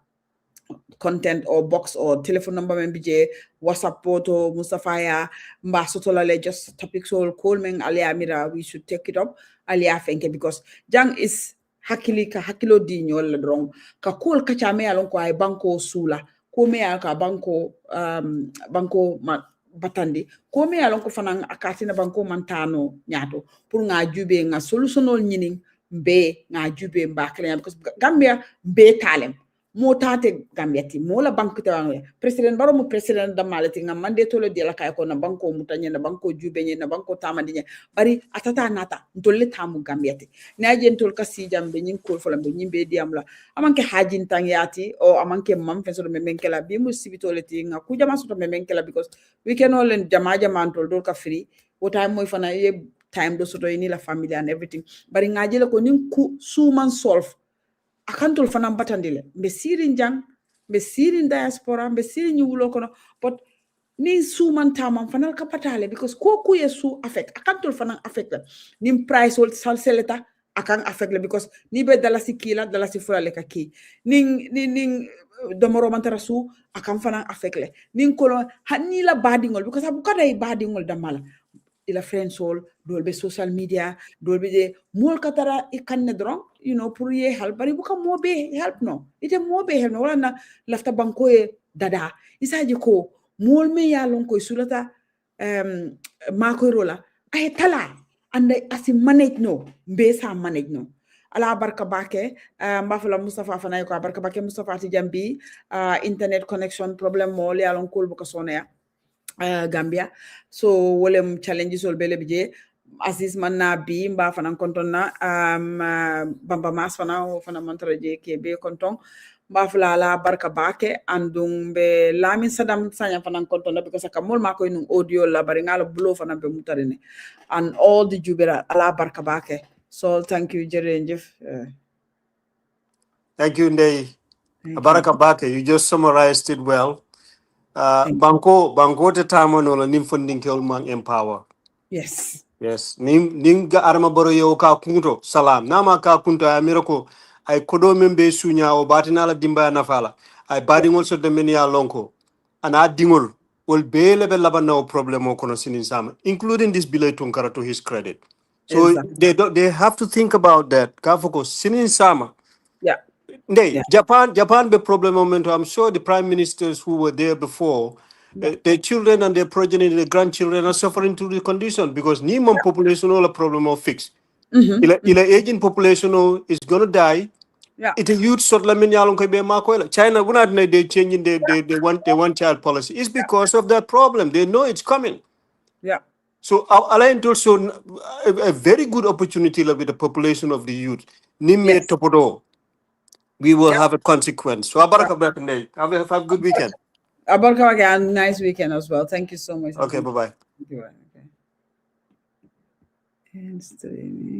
content or box or telephone number mbj WhatsApp photo Mustafa ya mba sotolale just topic so call men alia mira we should take it up alia fenke because jang is hakilo di nyol drong ka call ka chame alon ko ay banko sula ko me ka banko banko batandi ko me alon ko fanan akati na banko mantano nyato pour nga jube nga solutionol nyinin be nga jube mba kala because Gambia be talem mo tate Gambia ti mo la bank tawang president baro mo president da malati nga mande tolo de la kay ko na banko mutanye na banko jube nye na banko tamandi bari atata nata ntolle tamu Gambia ti na jentol kasi jambe nyin ko fola be nyimbe diam la amanke hajin tangiyati o amanke mam feso me menkela bi mo sibitole ti nga ku jama soto me menkela because we can all in jama tol dol ka free o time moy fana ye time do soto ni la family and everything bari nga jele ko nin ku suman solve akantol fanam batandile mbe sirin jang mbe sirin diaspora mbe sirin nyulo kono but ni suman tamam fanal kapatale because ko ku yesu affect akantol fanam affect la nim price wol sal seleta akan affect la because ni be dalasi kila dalasi fulale ka ki ning domoro mantara su akan fanam affect le nin kolo hanni la badingol because abu kada badingol damala ila friends all dolbe social media dolbe de mol katara ikanne dron pour ye help bari buka mobe help no ite mobe help no wala na lafta banko e dada isaji ko mol me ya lon ko sulata mako rola ay tala ande asi manage no be sa manage no ala barka bake mbafala Mustafa fanay ko barka bake Mustafa ti jambi internet connection problem mo le alon ko buka sonaya Gambia so wolem challenges ol bele bije Aziz manna bi mba fana konton na bamba mas fana mantara je ke be konton mba fala la barka bake andung be lamin sadam sanya fana konton na because akamol mako in audio la bari ngala blow fana be mutarine and all the jubera ala barka bake so thank you Jeff. Thank you, Ndei. Baraka Bake, you just summarized it well. Banko te tamo no la nim funding ke man empower. Yes. Nim ga arma boro yo ka kunto salam. Nama ka kunto ay mirako ay kodo membe sunya o batina la dimba na fala. Ay badingol so de menia lonko. Ana dingol will be level laba no problem o kono sinin sama, including this Bilay Tunkara to his credit. So exactly. They have to think about that. Ka focus sinin sama. Yeah. Japan be problem moment. I'm sure the prime ministers who were there before, their children and their progeny, their grandchildren are suffering through the condition because Niman population all a problem of fix. Ila aging population is gonna die. Yeah. It's a youth sort of China, we're not they changing they want one child policy. It's because of that problem. They know it's coming. Yeah. So Alain also a very good opportunity with the population of the youth. Yes. We will Yeah. have a consequence. So have a good weekend. Abarka, nice weekend as well. Thank you so much. Okay, bye-bye. Thank you. Okay. And